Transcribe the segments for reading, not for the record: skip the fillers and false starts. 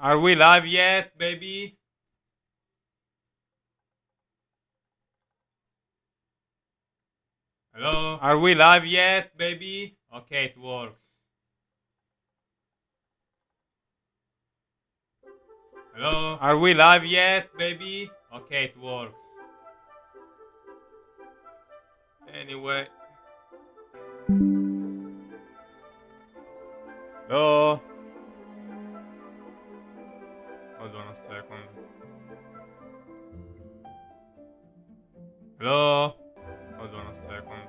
Are we live yet, baby? Hello? Are we live yet, baby? Okay, it works. Hello? Are we live yet, baby? Okay, it works. Anyway. Hello? Hold on a second. Hello? Hold on a second.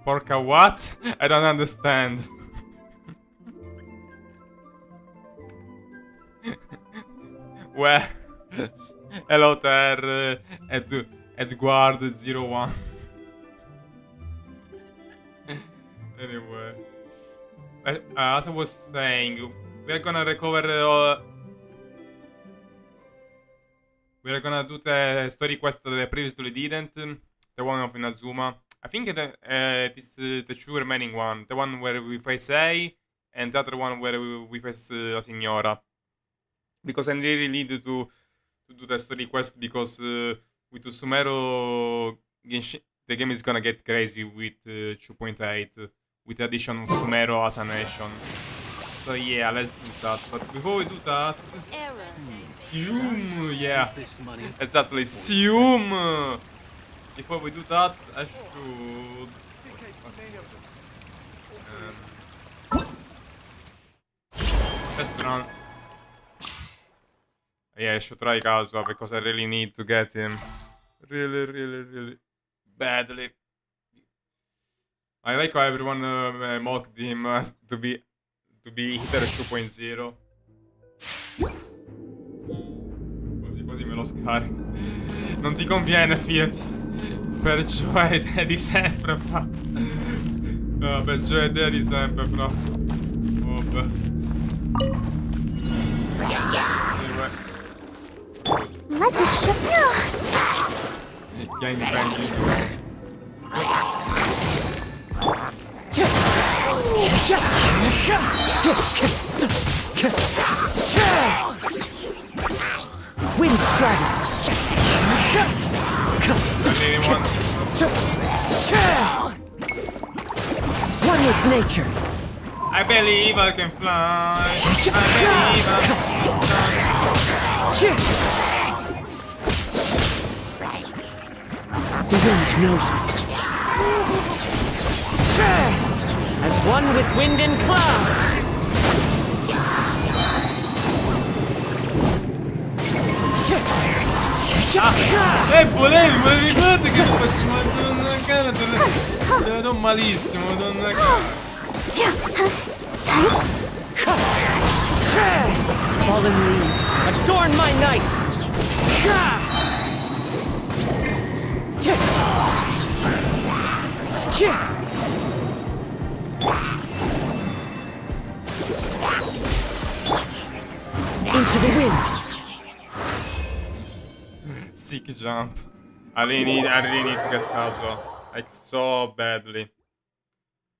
Porca what? I don't understand. Well, hello there, Edward01. Anyway, as I was saying, we're gonna recover. We're gonna do the story quest that I previously didn't. The one of Inazuma. I think it is the two remaining one. The one where we face A, and the other one where we face La Signora. Because I really need to do the story quest because with Sumeru, the game is gonna get crazy with 2.8 with the addition of Sumeru as a nation. So yeah, let's do that. But before we do that, Sium, yeah, exactly, Sium. Before we do that, I should. Test run. Yeah, I should try Kazuha because I really need to get him. Really badly. I like how everyone mocked him to be Hitter 2.0. Così me lo scarico. Non ti conviene, fidati. Perciò è idea di sempre, fra. No, perciò è idea di sempre, fra. Vabbè. Anyway. Let the ship go. Gang banging. Wind Strider. One with nature. I believe I can fly. I believe I can fly. The wind knows me. As one with wind and cloud. Volevi, ma ricordati che lo faccio una cara, te la do malissimo, donna cara. Fallen leaves, adorn my night! Into the wind! Sick jump. I really need to get Kazuha. Like so badly.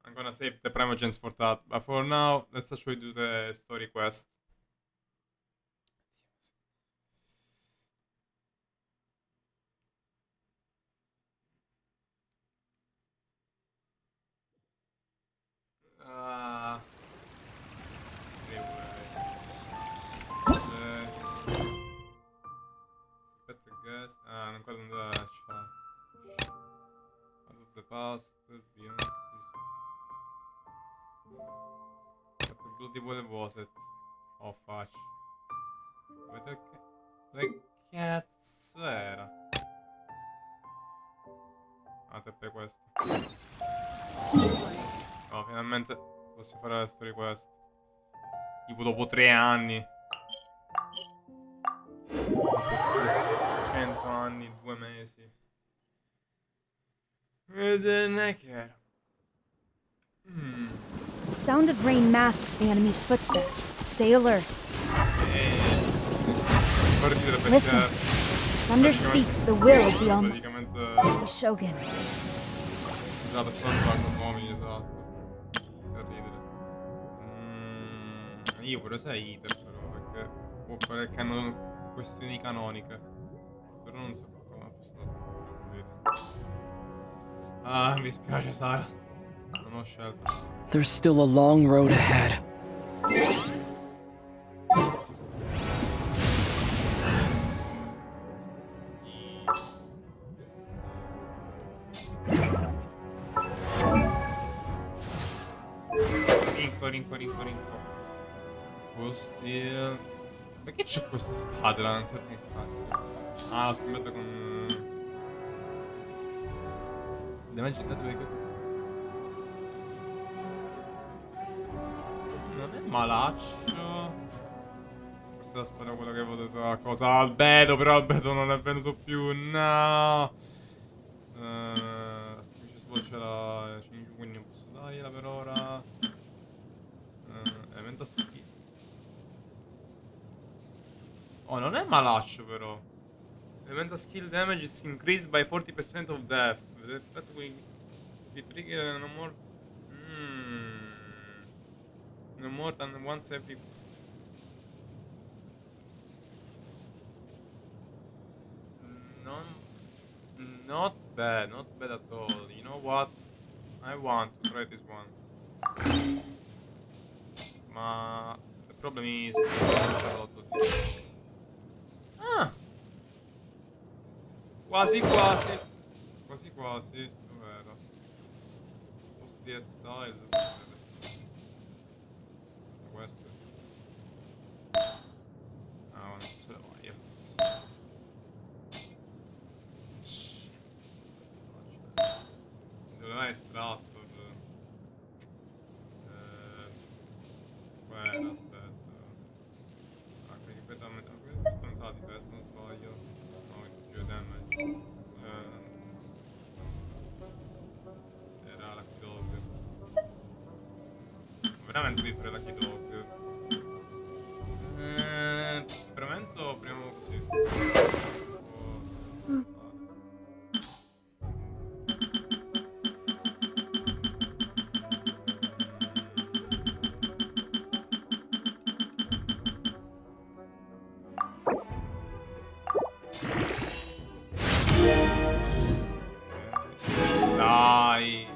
I'm gonna save the Primogens for that. But for now, let's actually do the story quest. Ancora non da chat. Out of the past, beyond this. What the bloody what was it? Oh faccia. Dove cazzo era? Ah, te per questo. No, finalmente posso fare la story quest. Tipo dopo 3 anni. 100 anni, 2 mesi. Ed non è chiaro. The sound of rain masks the enemy's footsteps. Stay alert. Guardi da Listen. Thunder speaks the will of the praticamente Shogun. esatto, sfruttando uomini, esatto. Per ridere. Io vorrei usare Iter però, perché può fare che hanno questioni canoniche. Però non so come fosse Ah, mi dispiace Sara. Non ho scelta. There's still a long road ahead. Rinco. Steel. Perché c'è questa spada là? Non serve un cazzo. Ah, lo scommetto con... Damage da 2 che... Non è malaccio. Questa è la spada quella che avevo detto la cosa. Albedo, però Albedo non è venuto più. No. Specie solo c'è la Shinju, quindi non posso dargliela per ora. Elemento skill. Oh, non è malaccio però. Elemental skill damage is increased by 40% of death. That we trigger no more. No more than once every. Non. Not bad at all. You know what? I want to try this one. Ma the problem is there's a lot of this. Ah! Quasi. Dov'era? Posto di exile. Questo. Ah, non ce la voglio. Doveva estratto. Aspetta. Ah, che ripeto a metà. Questa è la difesa, non sbaglio. No, più damage. Era la Kidog. Veramente devi fare la Kidog. Premento, premo così. Dai.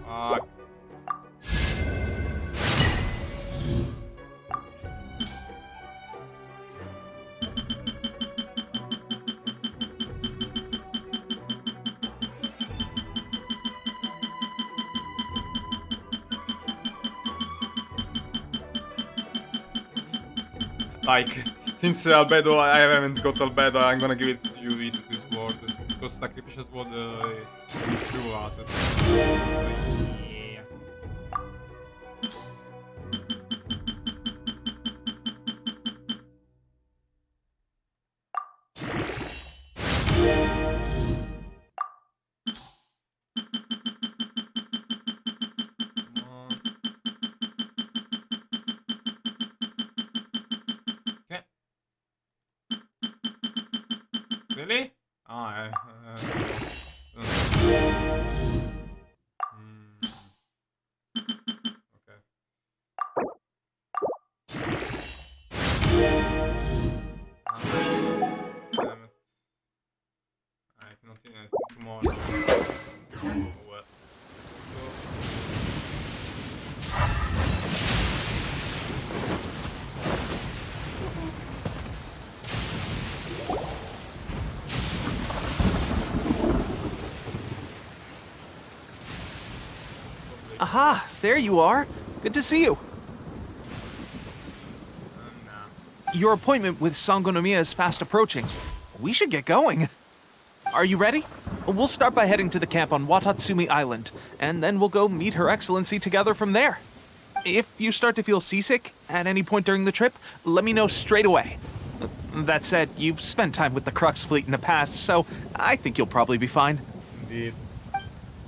Fuck. Like, since Albedo, I haven't got Albedo, I'm gonna give it to you with this sword. Because sacrificial sword true asset. Yeah. Okay. Really? Ah, okay. Damn it. I cannot do anything tomorrow. Oh well. Aha! There you are. Good to see you. Nah. Your appointment with Sangonomiya is fast approaching. We should get going. Are you ready? We'll start by heading to the camp on Watatsumi Island, and then we'll go meet Her Excellency together from there. If you start to feel seasick at any point during the trip, let me know straight away. That said, you've spent time with the Crux fleet in the past, so I think you'll probably be fine. Indeed.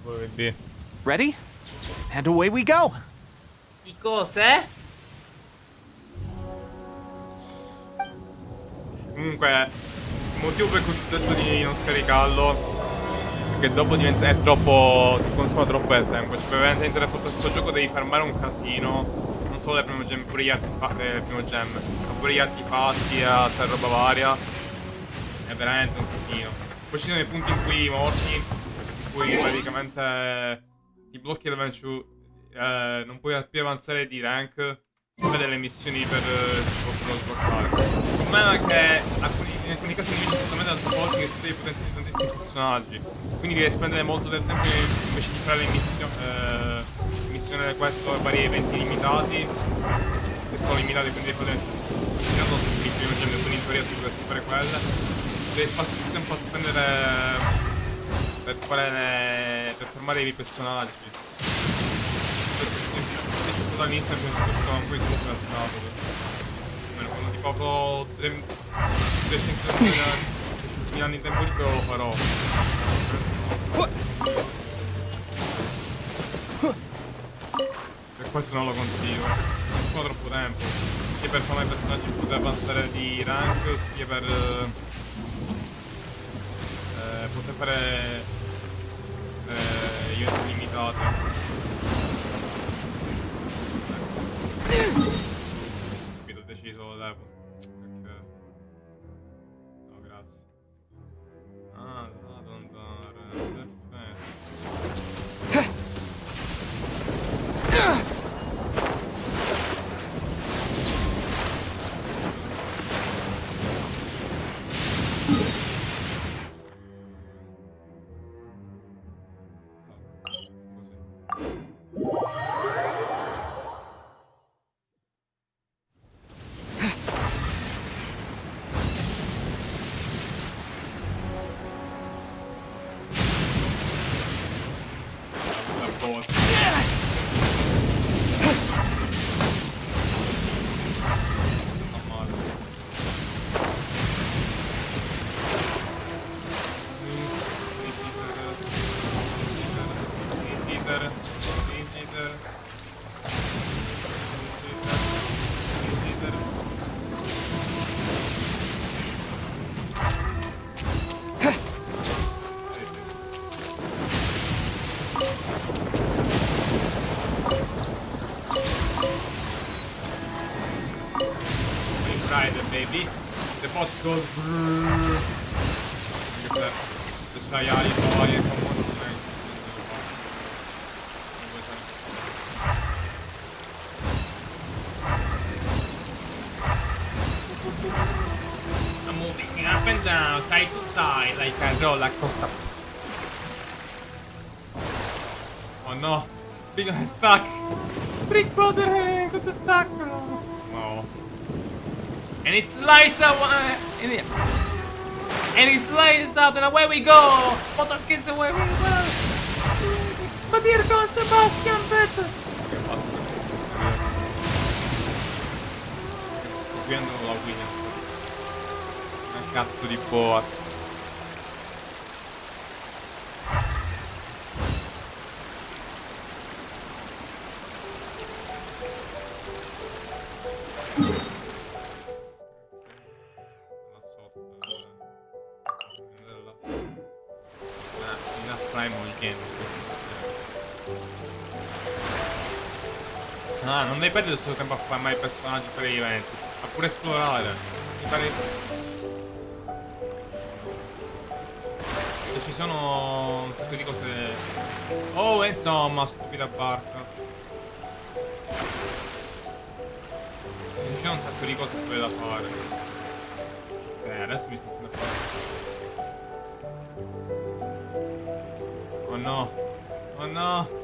What would it be? Ready? And away we go! Di cose? Comunque, motivo per cui ti ho detto di non scaricarlo, perché dopo diventa è troppo. Ti consuma troppo del tempo. Cioè, per veramente entrare a questo gioco devi farmare un casino. Non solo le prime gem, pure gli artefatti. Il primo gem, ma pure gli artefatti e altra roba varia. È veramente un casino. Poi ci sono i punti in cui morti, in cui praticamente ti blocchi l'adventure. Non puoi più avanzare di rank. Fai delle missioni per poterlo sbloccare. Il problema è che in alcuni casi invece sono talmente tanto forti che tu devi potenziare tantissimi personaggi. Quindi devi spendere molto del tempo invece di fare le missioni di questo, vari eventi limitati. Che sono limitati, quindi devi fare. Non sono i primi gemme, quindi in teoria tu dovresti fare quelle. Devi passare tutto il tempo a spendere per formare i personaggi. Dall'inizio non puoi solo la scatola. Almeno quando tipo avrò 300.000 anni di tempo libero lo farò. Per questo non lo consiglio. Non ho troppo tempo. Sia per fare i personaggi poter avanzare di rank, sia per poter fare eventi limitati. Capito, ho deciso dai. Perché. No, grazie. Ah, no, devo andare. Perfetto. Baby, the bot goes brrrr. Le sue ali poi fa molto bene. I'm moving up and down, side to side, like a roller coaster. Oh no, big stuck. Brick brother, got stuck. No. And it slides out, and it slides out, and away we go! Motorskins away we go! But here comes Sebastian Vettel! Ok, basta. Sto seguendo la Williams. Una cazzo di boat. Ah, non devi perdere il suo tempo a fare mai personaggi per gli eventi, ma pure esplorare. Mi pare. E ci sono un sacco di cose. Oh, insomma, stupida barca. Ci sono un sacco di cose da fare. Adesso mi sto iniziando a fare. Oh no. Oh no.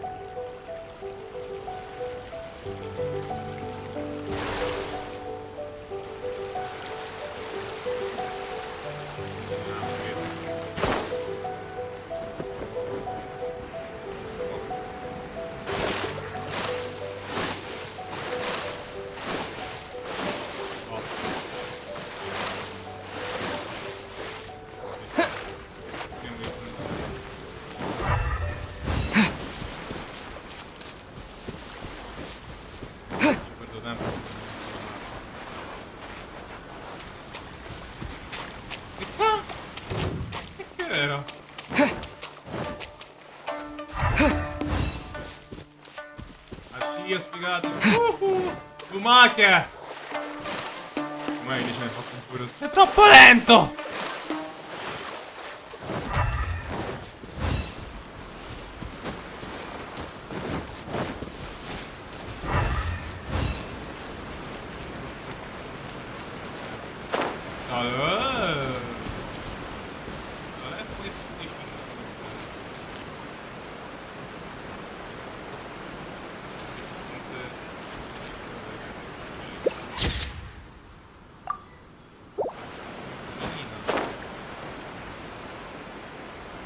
Dio sfigato. Lumache! Come dice nel fatto un puro. Sei troppo lento!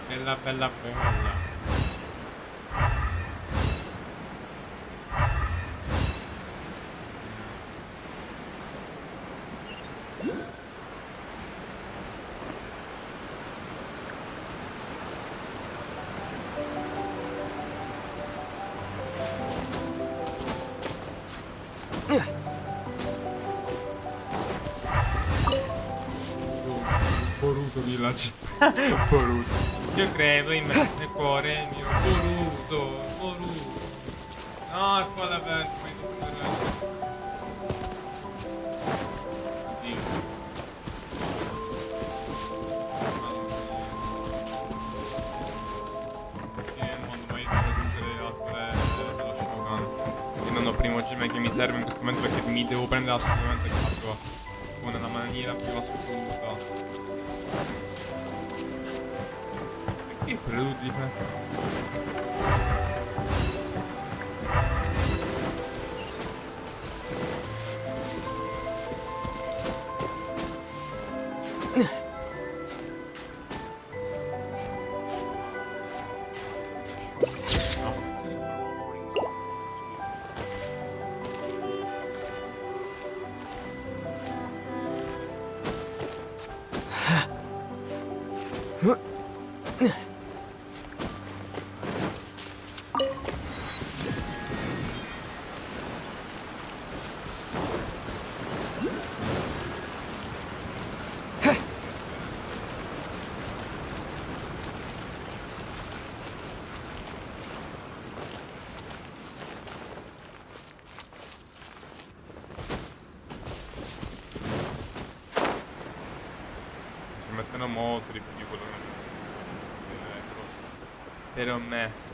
Bella, bella, bella. Boruto Village. Boruto. Io credo in me, nel cuore mio. Boruto, Boruto. No, qua la vento, ma io devo prendere. Oddio. Perché non ho mai raggiungere le altre dello Shogun. Io non ho primo gemme che mi serve in questo momento perché mi devo prendere assolutamente il fatto con una maniera più assoluta. Che preludio di mettono molto di più quello che per me.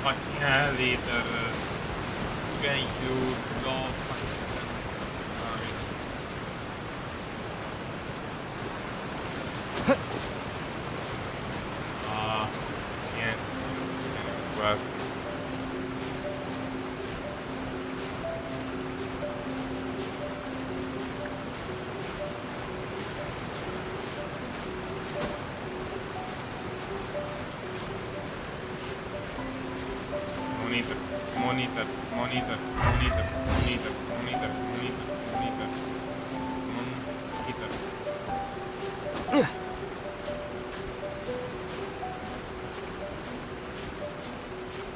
Fucking hell, Ether. Thank you, Lord. Niente. Guarda. Monitor, monitor, monitor, monitor, monitor, monitor, monitor, monitor, monitor.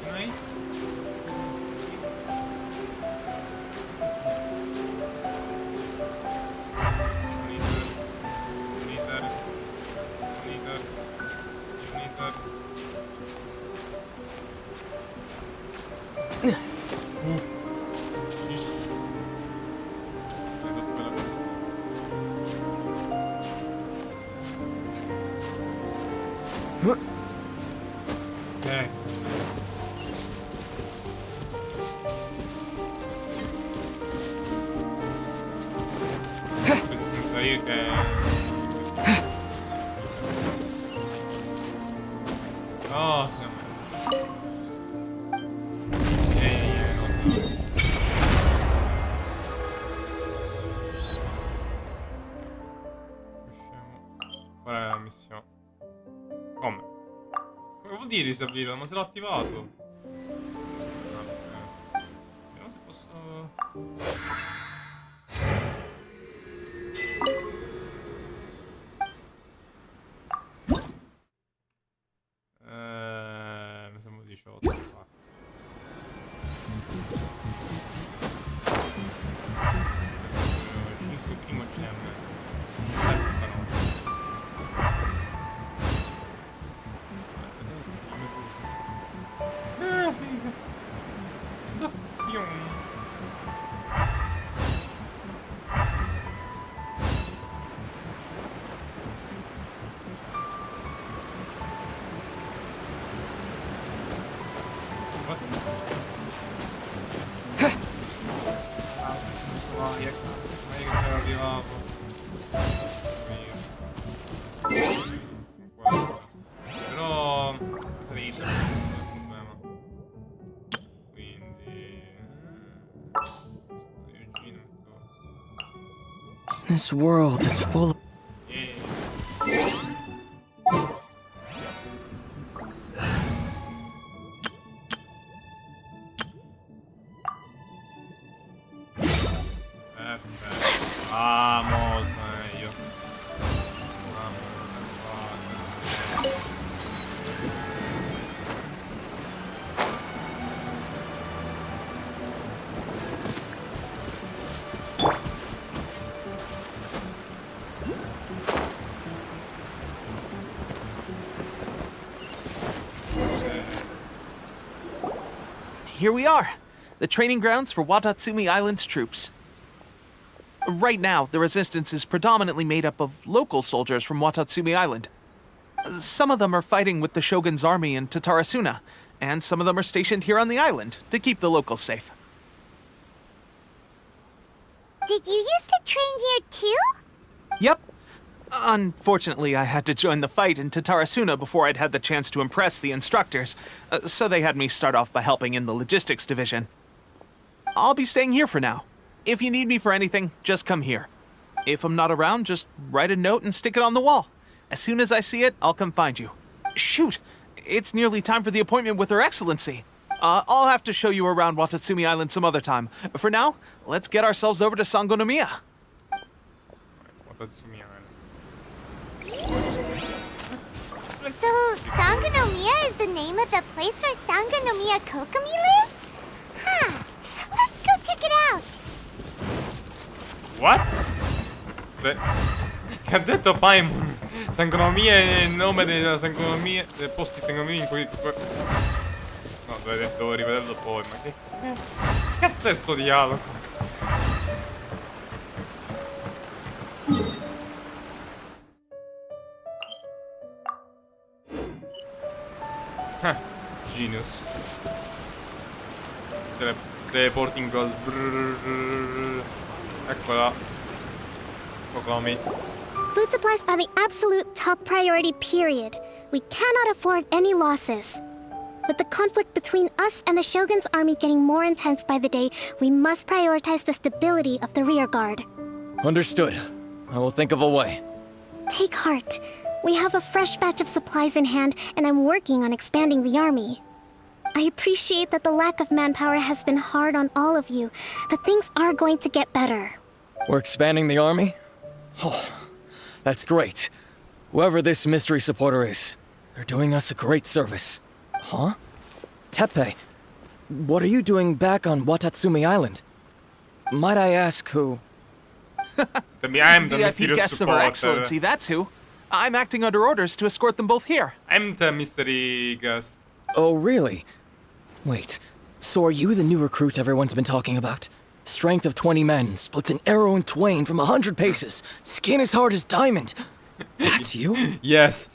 Noi? Monitor, monitor, monitor, monitor. Senza io che... Oh, fare la missione. Come? Come vuol dire disabilita? Ma se l'ho attivato? Mi sembra 18 qua. Cinque primo ce n'è però salita non è un problema. Quindi This world is full of... Ah, molto meglio. Here we are, the training grounds for Watatsumi Island's troops. Right now, the resistance is predominantly made up of local soldiers from Watatsumi Island. Some of them are fighting with the Shogun's army in Tatarasuna, and some of them are stationed here on the island to keep the locals safe. Did you used to train here too? Yep. Unfortunately, I had to join the fight in Tatarasuna before I'd had the chance to impress the instructors, so they had me start off by helping in the logistics division. I'll be staying here for now. If you need me for anything, just come here. If I'm not around, just write a note and stick it on the wall. As soon as I see it, I'll come find you. Shoot! It's nearly time for the appointment with Her Excellency. I'll have to show you around Watatsumi Island some other time. For now, let's get ourselves over to Sangonomiya. So, Sangonomiya is the name of the place where Sangonomiya Kokomi lives? Huh. Let's go check it out. What? Che ha detto Paimon? Sangonomia è il nome della Sangonomia, del posto di Sangonomia in cui... No, dovrei detto rivederlo poi, ma che cazzo è sto dialogo? Genius. Teleporting goes brrrr. Eccola. Kokomi. Food supplies are the absolute top priority, period. We cannot afford any losses. With the conflict between us and the Shogun's army getting more intense by the day, we must prioritize the stability of the rear guard. Understood. I will think of a way. Take heart. We have a fresh batch of supplies in hand, and I'm working on expanding the army. I appreciate that the lack of manpower has been hard on all of you, but things are going to get better. We're expanding the army? Oh, that's great. Whoever this mystery supporter is, they're doing us a great service. Huh? Teppei, what are you doing back on Watatsumi Island? Might I ask who? I'm the VIP mysterious guests of Her supporter. Excellency, that's who. I'm acting under orders to escort them both here. I'm the mystery guest. Oh, really? Wait, so are you the new recruit everyone's been talking about? Strength of 20 men, splits an arrow in twain from 100 paces, skin as hard as diamond. That's you? Yes,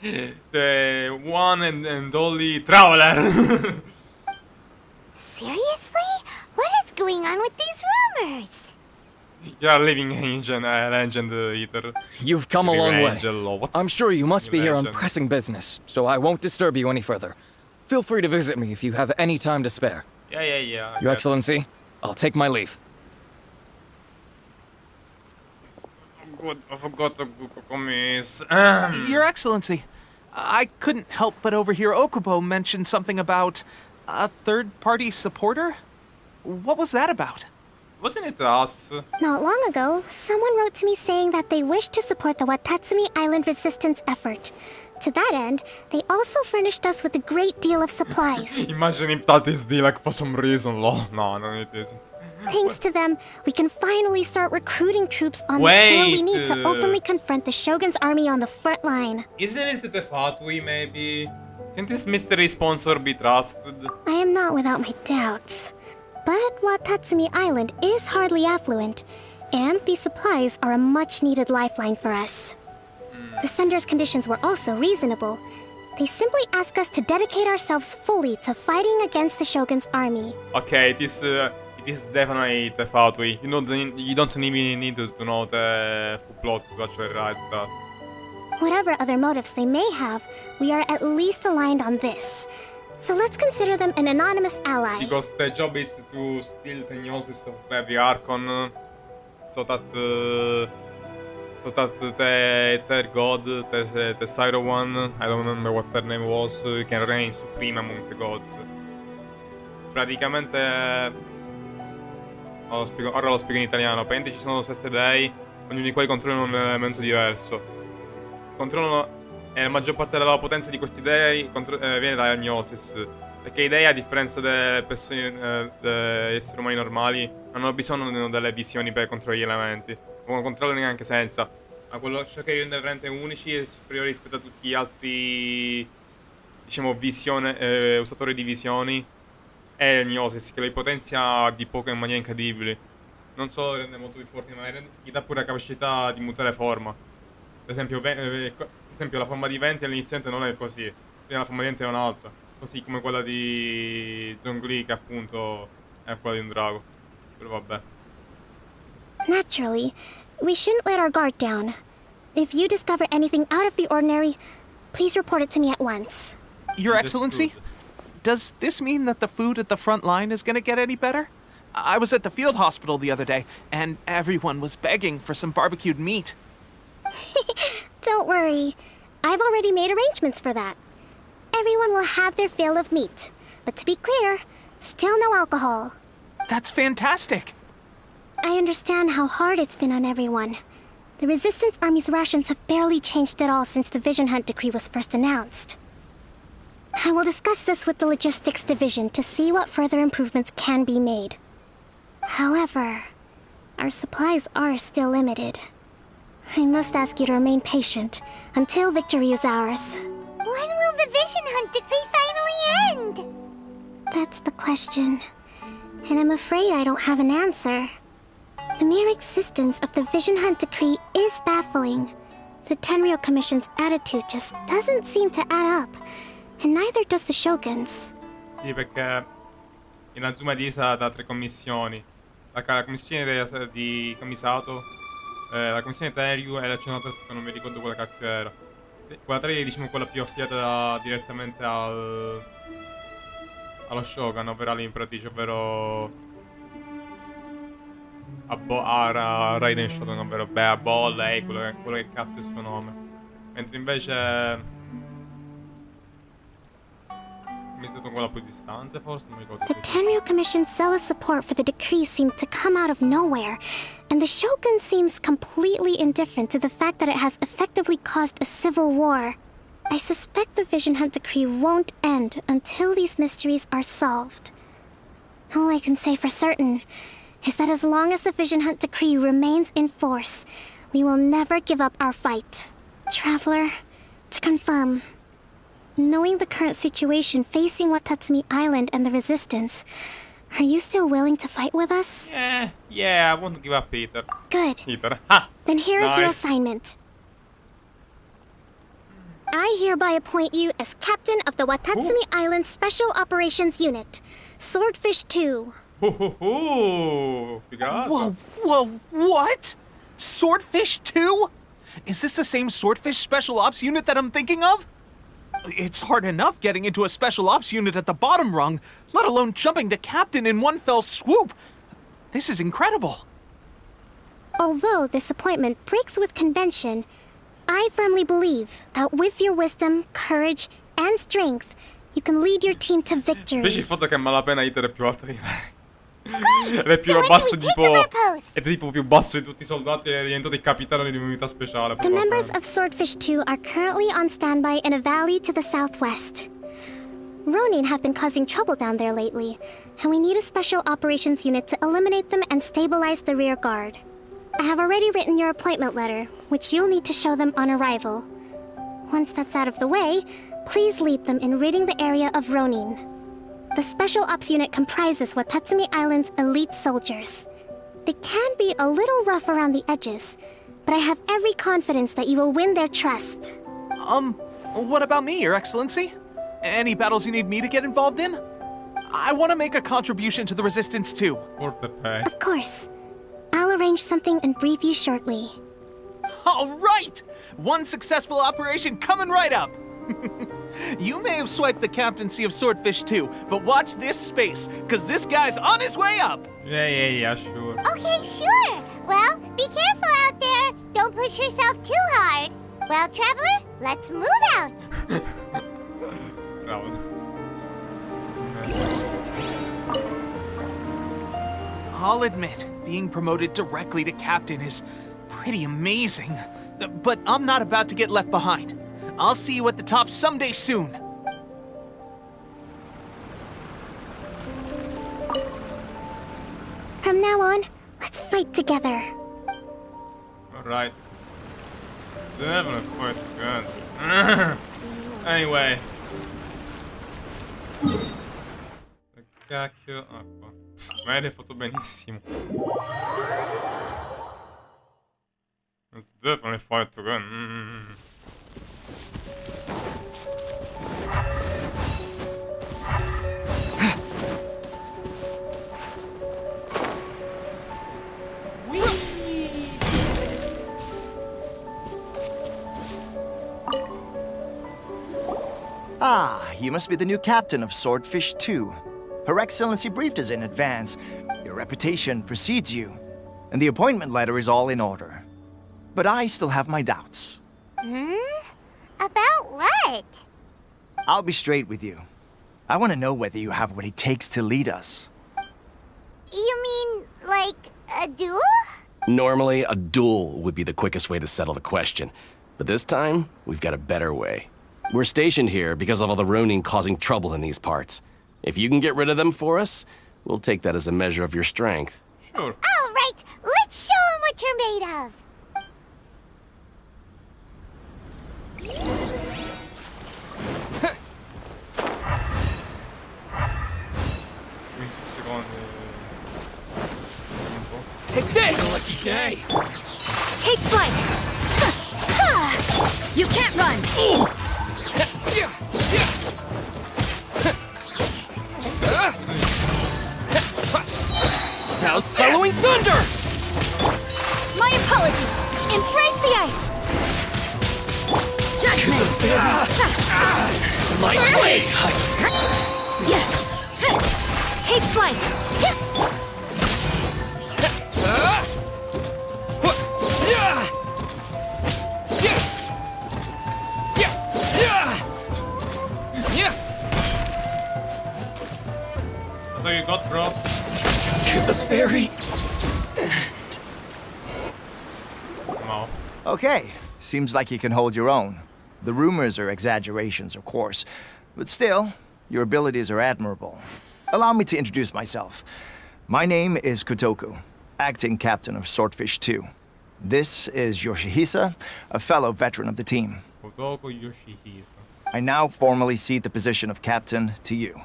the one and only traveler. Seriously? What is going on with these rumors? You're a living legend eater. You've come a long way. Angel, what? I'm sure you must be here on Legend. pressing business, so I won't disturb you any further. Feel free to visit me if you have any time to spare. Yeah. Your Excellency, I'll take my leave. God, I forgot to miss. Your Excellency, I couldn't help but overhear Okubo mention something about a third-party supporter? What was that about? Wasn't it us? Not long ago, someone wrote to me saying that they wish to support the Watatsumi Island resistance effort. To that end, they also furnished us with a great deal of supplies. Imagine if that is the like for some reason, lol. No, it isn't. Thanks to them, we can finally start recruiting troops on the scale we need to openly confront the Shogun's army on the front line. Isn't it the Fatui, maybe? Can this mystery sponsor be trusted? I am not without my doubts. But Watatsumi Island is hardly affluent, and these supplies are a much-needed lifeline for us. The sender's conditions were also reasonable. They simply ask us to dedicate ourselves fully to fighting against the Shogun's army. Okay, it is definitely the Fatui. You don't even need to know the full plot to actually write that. Whatever other motives they may have, we are at least aligned on this. So let's consider them an anonymous ally. Because their job is to steal the gnosis of every Archon, so that their god, the Syro one, I don't remember what their name was, can reign supreme among the gods. Praticamente, ora lo spiego in italiano, praticamente ci sono 7 dei, ognuno di quali controlla un elemento diverso. Controllano, e la maggior parte della potenza di questi dei viene dalla gnosis. Perché i dei, a differenza delle persone, degli esseri umani normali, non hanno bisogno delle visioni per controllare gli elementi. Non controllano neanche senza. Ma ciò che li rende veramente unici e superiori rispetto a tutti gli altri, diciamo, usatori di visioni, è il gnosis, che li potenzia di poco in maniera incredibili. Non solo li rende molto più forti, ma gli dà pure la capacità di mutare forma. Per esempio la forma di venti all'iniziante non è così, prima la forma di venti è un'altra, così come quella di Zhongli, che appunto è quella di un drago. Però vabbè. Naturally, we shouldn't let our guard down. If you discover anything out of the ordinary, please report it to me at once. Your Excellency, does this mean that the food at the front line is gonna get any better? I was at the field hospital the other day, and everyone was begging for some barbecued meat. Don't worry. I've already made arrangements for that. Everyone will have their fill of meat. But to be clear, still no alcohol. That's fantastic! I understand how hard it's been on everyone. The Resistance Army's rations have barely changed at all since the Vision Hunt decree was first announced. I will discuss this with the Logistics Division to see what further improvements can be made. However, our supplies are still limited. I must ask you to remain patient until victory is ours. When will the Vision Hunt decree finally end? That's the question. And I'm afraid I don't have an answer. The mere existence of the Vision Hunt decree is baffling. The Tenryo Commission's attitude just doesn't seem to add up. And neither does the Shogun's. Sì, perché in Azuma è divisa da 3 commissioni. La commissione di Kamisato, la commissione Tenryu e la Cenotess, che non mi ricordo quella cacchio era. Quella 3 è, diciamo, quella più affiliata direttamente allo Shogun, ovvero all'imperatrice, ovvero a Raiden Shogun, ovvero a lei, quello che cazzo è il suo nome. Mentre invece mi è stato quella più distante, forse, non mi ricordo. The Tenryo Commission's zealous support for the decree seemed to come out of nowhere, and the Shogun seems completely indifferent to the fact that it has effectively caused a civil war. I suspect the Vision Hunt decree won't end until these mysteries are solved. All I can say for certain is that as long as the Vision Hunt decree remains in force, we will never give up our fight. Traveler, to confirm, knowing the current situation facing Watatsumi Island and the Resistance, are you still willing to fight with us? Yeah, I won't give up, Peter. Good. Peter. Ha! Then here is your Nice. assignment. I hereby appoint you as captain of the Watatsumi Island Special Operations Unit, Swordfish 2. Figata. Whoa, what? Swordfish 2? Is this the same Swordfish Special Ops unit that I'm thinking of? It's hard enough getting into a Special Ops unit at the bottom rung, let alone jumping to captain in one fell swoop. This is incredible. Although this appointment breaks with convention, I firmly believe that with your wisdom, courage, and strength, you can lead your team to victory. Invece il fatto che a malapena Iter è più alto di me. Ed è più So when basso do we take up our post? ed è tipo più basso di tutti i soldati ed è diventato il capitano di un'unità speciale. The members of Swordfish 2 are currently on standby in a valley to the southwest. Ronin have been causing trouble down there lately, and we need a special operations unit to eliminate them and stabilize the rear guard. I have already written your appointment letter, which you'll need to show them on arrival. Once that's out of the way, please lead them in ridding the area of Ronin. The Special Ops Unit comprises Watatsumi Island's elite soldiers. They can be a little rough around the edges, but I have every confidence that you will win their trust. What about me, Your Excellency? Any battles you need me to get involved in? I want to make a contribution to the Resistance too. For the pay. Of course. I'll arrange something and brief you shortly. All right! One successful operation coming right up! You may have swiped the captaincy of Swordfish 2, but watch this space, because this guy's on his way up! Yeah, sure. Okay, sure. Well, be careful out there. Don't push yourself too hard. Well, traveler, let's move out. Bravo. I'll admit, being promoted directly to captain is pretty amazing. But I'm not about to get left behind. I'll see you at the top someday soon. From now on, let's fight together. Alright. Devono fight again. Anyway. Che cacchio. Ah, qua. Ma l'hai fatto benissimo. Let's definitely fight again. Ah, you must be the new captain of Swordfish 2. Her Excellency briefed us in advance. Your reputation precedes you, and the appointment letter is all in order. But I still have my doubts. About what? I'll be straight with you. I want to know whether you have what it takes to lead us. You mean, like, a duel? Normally, a duel would be the quickest way to settle the question. But this time, we've got a better way. We're stationed here because of all the Ronin causing trouble in these parts. If you can get rid of them for us, we'll take that as a measure of your strength. Sure. All right, let's show them what you're made of. 20 secondi. Un po'. Take this! Lucky day! Take flight! You can't run! How's following thunder? My apologies! Embrace the ice! Judgment! Lightweight! Take flight! That's all you got, bro? To the very... No. Okay, seems like you can hold your own. The rumors are exaggerations, of course, but still, your abilities are admirable. Allow me to introduce myself. My name is Kotoku, acting captain of Swordfish 2. This is Yoshihisa, a fellow veteran of the team. Kotoko Yoshihisa. I now formally cede the position of captain to you.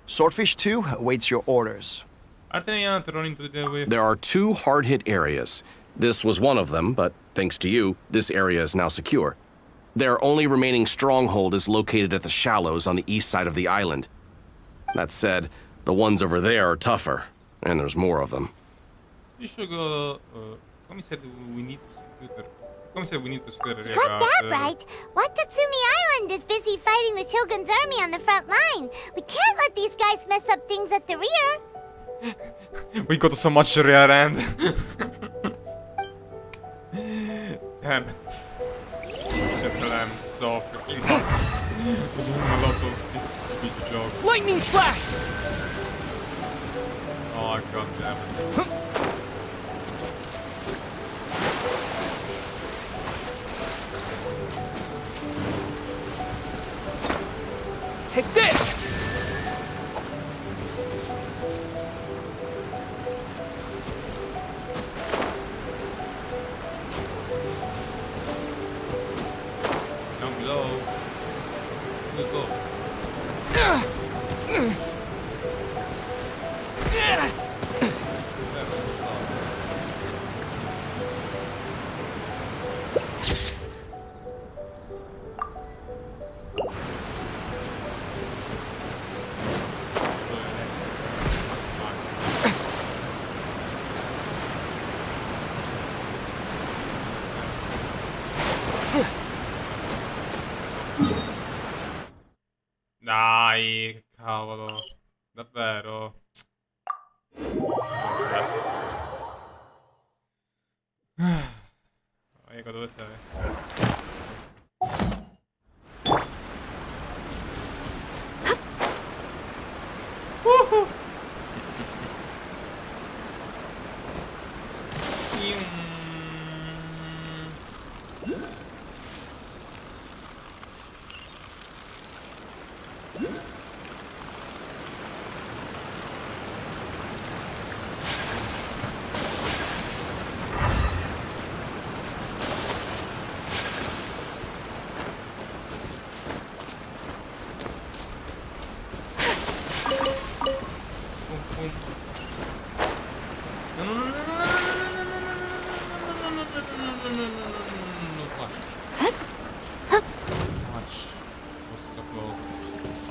Swordfish 2 awaits your orders. There are 2 hard-hit areas. This was one of them, but thanks to you, this area is now secure. Their only remaining stronghold is located at the shallows on the east side of the island. That said, the ones over there are tougher, and there's more of them. You should go. Come said we need to secure. Come said we need to secure. You got that right. Watatsumi Island is busy fighting the Shogun's army on the front line. We can't let these guys mess up things at the rear. We got so much rear end. Damn it. I'm so freaking. We're doing a lot of stupid jokes. Lightning flash! Oh, Oh god damn it. Take this! Down below. Good go. Dai, che cavolo. Davvero. Ecco dove sei.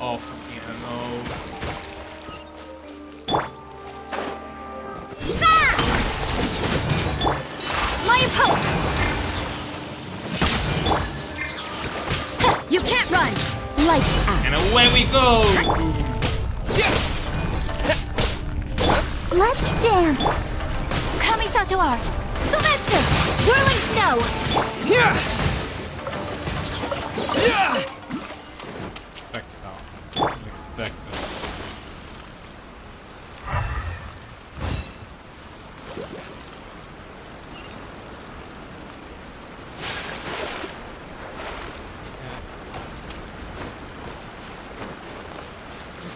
Oh, fucking hell, no. My opponent! You can't run! Lights out. And away we go! Let's dance. Kamisato art! Sumeru! Whirling snow! Expect that. Expect that.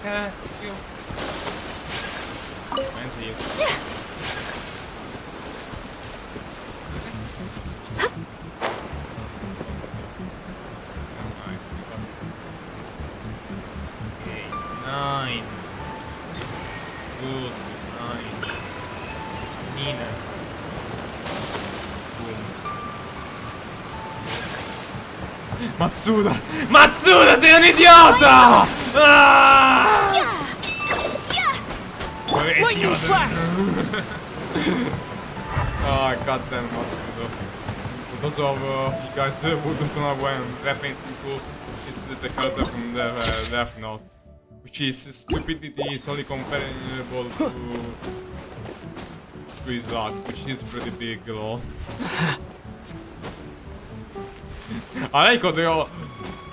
Okay. You. Fancy you. Okay, 9. Good, 9. Nina. Boom. Matsuda! Matsuda, sei un idiota! Ah! Lightning flash! Oh, goddamn Matsuda. For those of you guys who don't know why I'm referencing to, it's the character from the Death Note, which is stupidity is only comparable to his luck, which is pretty big, lol. I like how they all.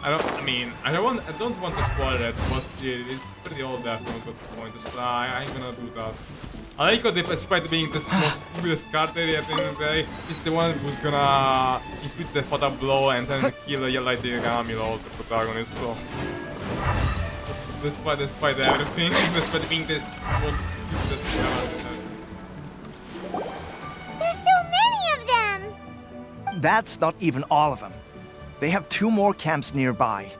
I don't want to spoil it, but still, it's pretty old Death Note at the point, so I ain't gonna do that. I like how they, despite being the most stupidest character at the end of the day, is the one who's gonna inflict the fatal blow and then kill Light Yagami, lol, the protagonist, so. Despite everything, despite being the most stupidest character. There's so many of them! That's not even all of them. They have 2 more camps nearby.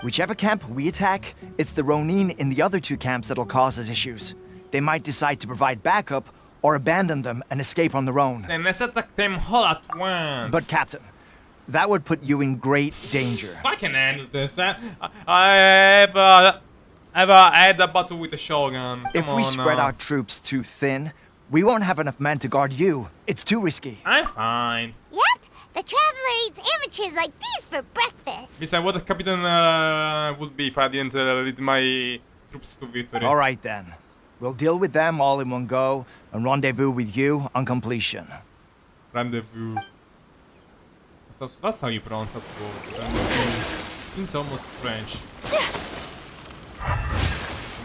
Whichever camp we attack, it's the Ronin in the other 2 camps that'll cause us issues. They might decide to provide backup or abandon them and escape on their own. Then let's attack them all at once. But Captain, that would put you in great danger. I can handle this. I had a battle with a Shogun. Come If we on, spread our troops too thin, we won't have enough men to guard you. It's too risky. I'm fine. Yep, the Traveler eats amateurs like these for breakfast. Besides, what the Captain would be if I didn't lead my troops to victory. All right then. We'll deal with them all in one go and rendezvous with you on completion. Rendezvous. That's how you pronounce that word. Rendezvous. It's almost French. Come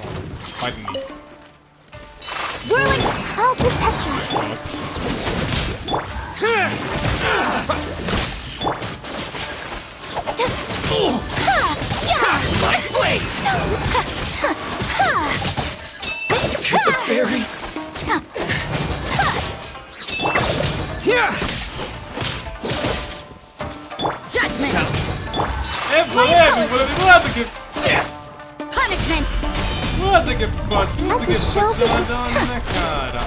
on, fight me. Whirling protect us. My blade! To the fairy! Yeah! Judgment! Guarda che... Yes! Punishment! Guarda che faccio, guarda che faccio, Shogun. madonna cara.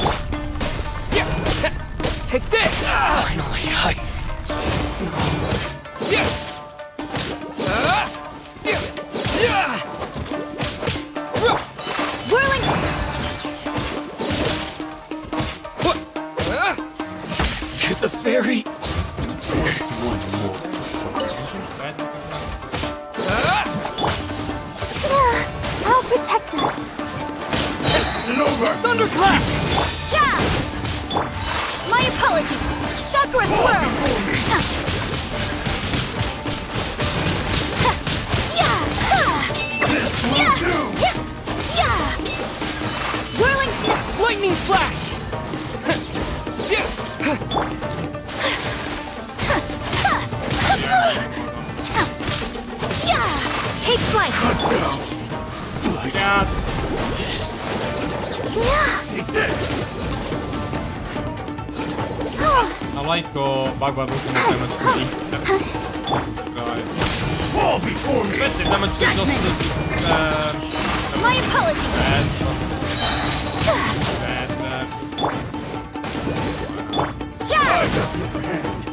Take this! Finally, Whirling... To the fairy! I'll protect her. Thunderclap! Yeah! My apologies! Sakura swirl! Whirling snap! Lightning flash! Take flight! Cazzo. I like Bagua losing the damage to Easter. Questo è damage to My apologies!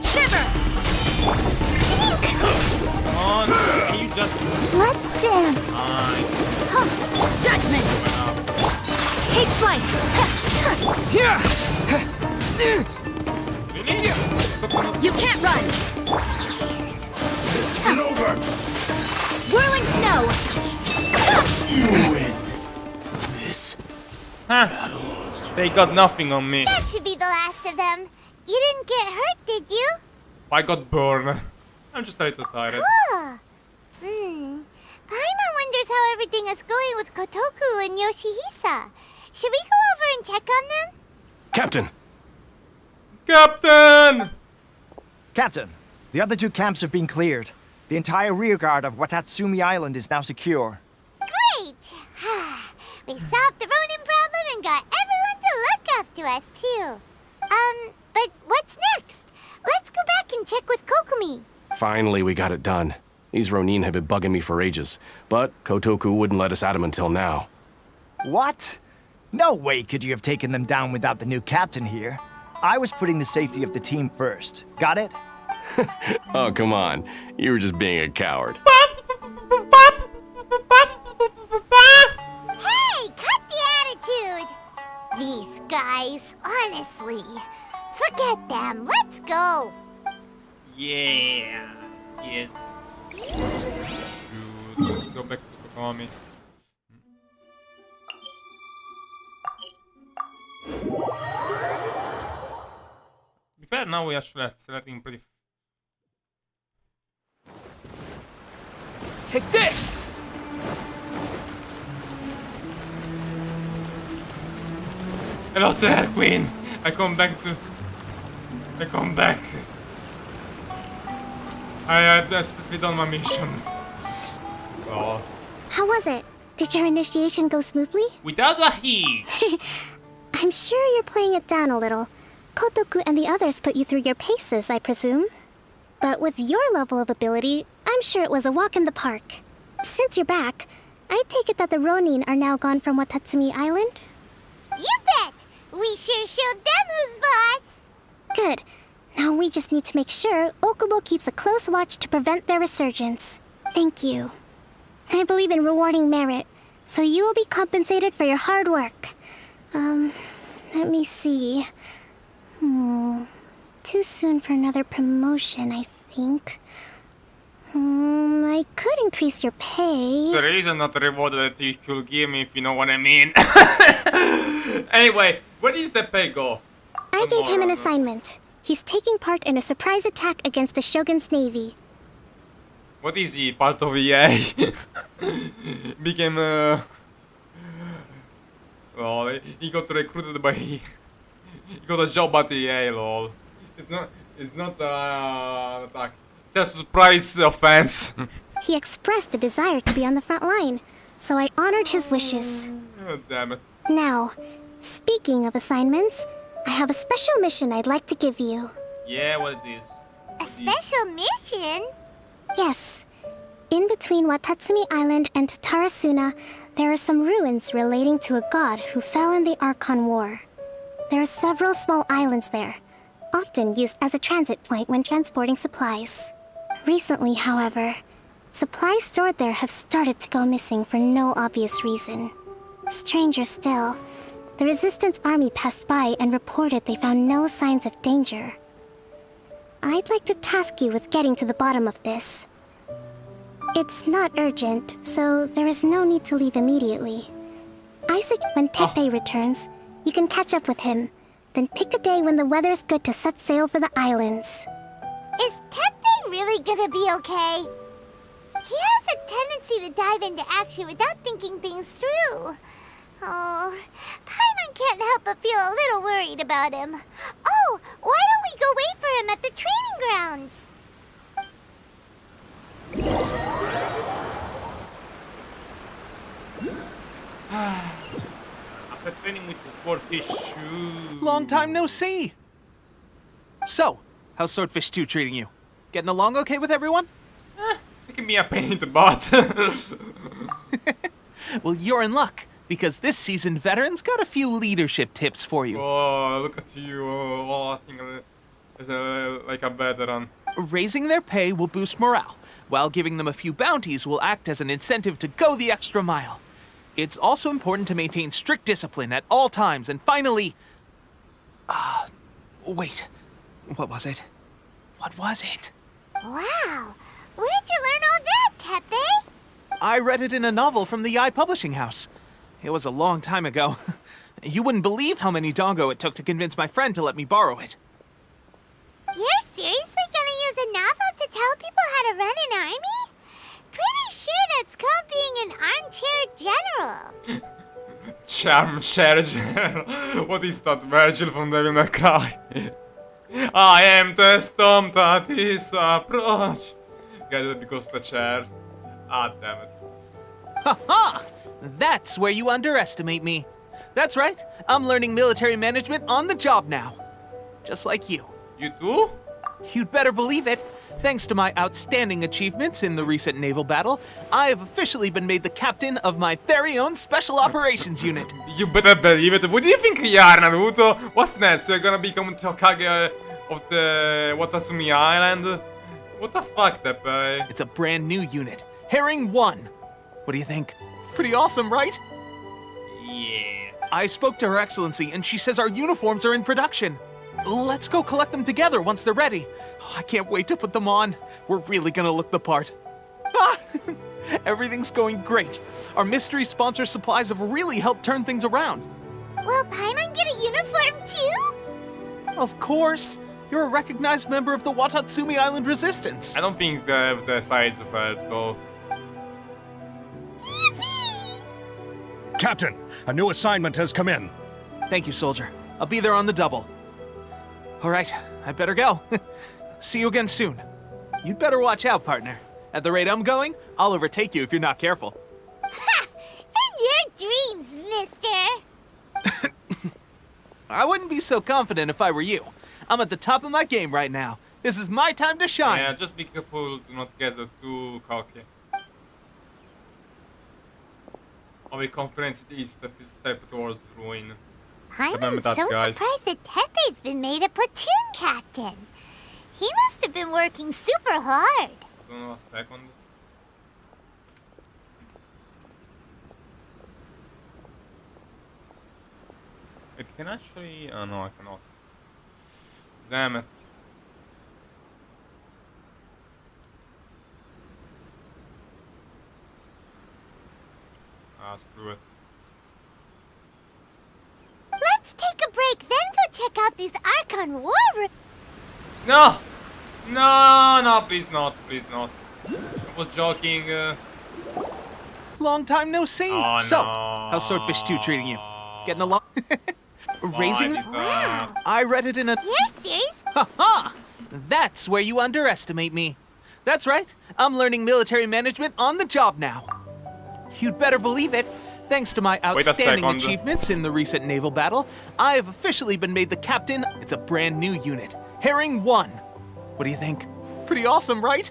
Shiver! Come on, can you just... Let's dance. Fine. Judgment! Take flight! Really? You can't run! Whirling snow! Huh. They got nothing on me. That should be the last of them. You didn't get hurt, did you? I got burned. I'm just a little tired. Huh. Paimon wonders how everything is going with Kotoku and Yoshihisa. Should we go over and check on them? Captain! Captain! Captain, the other two camps have been cleared. The entire rearguard of Watatsumi Island is now secure. Great! We solved the Ronin problem and got everyone to look after us, too. But what's next? Let's go back and check with Kokumi. Finally, we got it done. These Ronin have been bugging me for ages, but Kotoku wouldn't let us at him until now. What? No way could you have taken them down without the new captain here. I was putting the safety of the team first. Got it? Oh, come on. You were just being a coward. Hey, cut the attitude! These guys, honestly. Forget them. Let's go. Yeah. Yes. Shoot. Let's go back to Kokomi. To be fair, now we actually accelerating pretty. Take this! Hello there, Queen. I come back. I just done my mission. Oh. How was it? Did your initiation go smoothly? Without a heat. I'm sure you're playing it down a little. Kotoku and the others put you through your paces, I presume. But with your level of ability, I'm sure it was a walk in the park. Since you're back, I take it that the Ronin are now gone from Watatsumi Island? You bet! We sure showed them who's boss! Good. Now we just need to make sure Okubo keeps a close watch to prevent their resurgence. Thank you. I believe in rewarding merit, so you will be compensated for your hard work. Let me see. Too soon for another promotion, I think. I could increase your pay. There is not a reward that you could give me, if you know what I mean. Anyway, where did the pay go? I gave him an assignment. He's taking part in a surprise attack against the Shogun's navy. What is he? Part of EA? Became well, he got recruited by You got a job at EA, lol. It's not an attack. It's a surprise offense. He expressed a desire to be on the front line, so I honored his wishes. Oh, damn it. Now, speaking of assignments, I have a special mission I'd like to give you. Yeah, what it is. A special mission? Yes. In between Watatsumi Island and Tarasuna, there are some ruins relating to a god who fell in the Archon War. There are several small islands there, often used as a transit point when transporting supplies. Recently, however, supplies stored there have started to go missing for no obvious reason. Stranger still, the Resistance Army passed by and reported they found no signs of danger. I'd like to task you with getting to the bottom of this. It's not urgent, so there is no need to leave immediately. I suggest when Teppei returns, you can catch up with him. Then pick a day when the weather's good to set sail for the islands. Is Teppei really gonna be okay? He has a tendency to dive into action without thinking things through. Oh, Paimon can't help but feel a little worried about him. Oh, why don't we go wait for him at the training grounds? After training with the Swordfish shoe. Long time no see. So, how's Swordfish 2 treating you? Getting along okay with everyone? It can be a pain in the butt. Well, you're in luck, because this seasoned veteran's got a few leadership tips for you. Oh, look at you, all acting like a veteran. Raising their pay will boost morale, while giving them a few bounties will act as an incentive to go the extra mile. It's also important to maintain strict discipline at all times, and finally... wait. What was it? What was it? Wow, where'd you learn all that, Teppei? I read it in a novel from the Yae Publishing House. It was a long time ago. You wouldn't believe how many dongo it took to convince my friend to let me borrow it. You're seriously gonna use a novel to tell people how to run an army? Pretty sure that's called being an armchair general. Chair general. What is that, Virgil from Devil May Cry? I am the storm that is approach. Get it because the chair. Ah, damn it. Ha! That's where you underestimate me. That's right, I'm learning military management on the job now. Just like you. You too? You'd better believe it. Thanks to my outstanding achievements in the recent naval battle, I have officially been made the captain of my very own Special Operations Unit. You better believe it. What do you think you are, Naruto? What's next? You're gonna become Hokage of the Watatsumi Island? What the fuck, Teppei? It's a brand new unit, Herring 1. What do you think? Pretty awesome, right? Yeah. I spoke to Her Excellency, and she says our uniforms are in production. Let's go collect them together once they're ready. Oh, I can't wait to put them on. We're really gonna look the part. Ah! Everything's going great. Our mystery sponsor supplies have really helped turn things around. Will Paimon get a uniform too? Of course. You're a recognized member of the Watatsumi Island Resistance. I don't think they have the sides of it, though. Yippee! Captain, a new assignment has come in. Thank you, soldier. I'll be there on the double. All right, I'd better go. See you again soon. You'd better watch out, partner. At the rate I'm going, I'll overtake you if you're not careful. Ha! In your dreams, mister! I wouldn't be so confident if I were you. I'm at the top of my game right now. This is my time to shine. Yeah, just be careful to not get too cocky. Our confidence is the first step towards ruin. Remember I'm that, so guys. surprised that Teppei's been made a platoon captain. He must have been working super hard. Hold on a second. It can actually... Oh no, I cannot. Damn it. Ah, screw it. Let's take a break, then go check out these Archon War rooms. No! No, no, please not, please not. I was joking. Long time no see. Oh, So, no. how's Swordfish 2 treating you? Getting along? Raising... Wow. I read it in a... You're serious? Ha! That's where you underestimate me. That's right. I'm learning military management on the job now. You'd better believe it. Thanks to my outstanding second. achievements in the recent naval battle, I have officially been made the captain. It's a brand new unit, Herring 1. What do you think? Pretty awesome, right?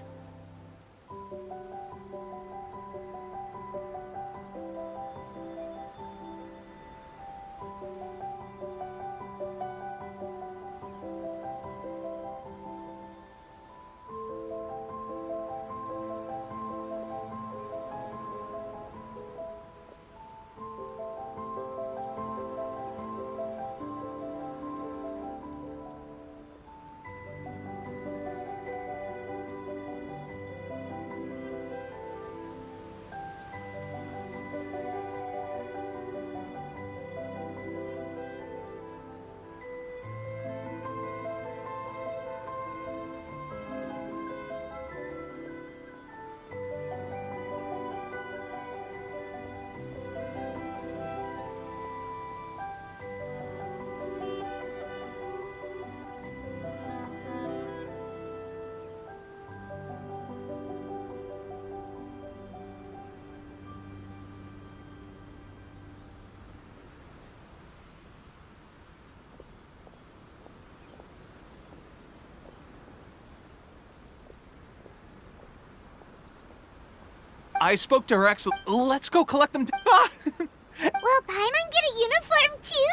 I spoke to her Let's go collect them. Ah! Will Paimon get a uniform too?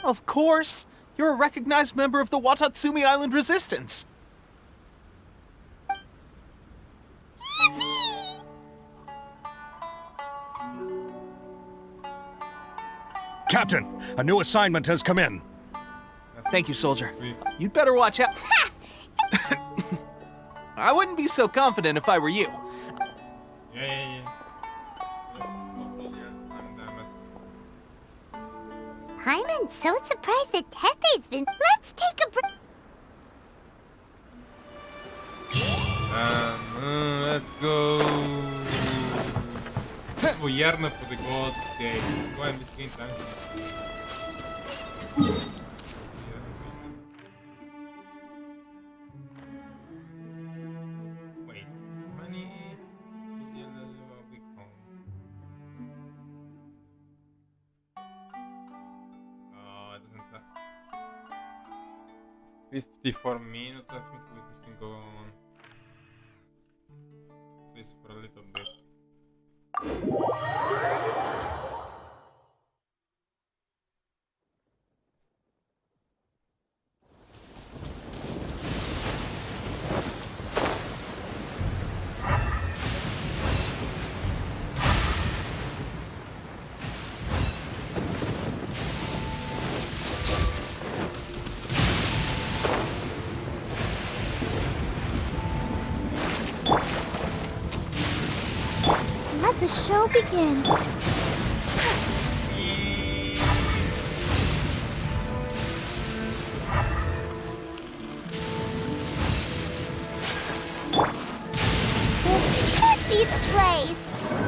Of course! You're a recognized member of the Watatsumi Island Resistance. Captain, a new assignment has come in. Thank you, soldier. You'd better watch out. I wouldn't be so confident if I were you. Yeah. Paimon's so surprised that Tepe's been... Let's take a break. Let's go. Voyarna for the god. Okay. Go ahead, Mr. King. Wait. Money. Oh, it doesn't have 54 minutes. I think we can still go on. At least for a little bit. Let the show begin. This can't be the place.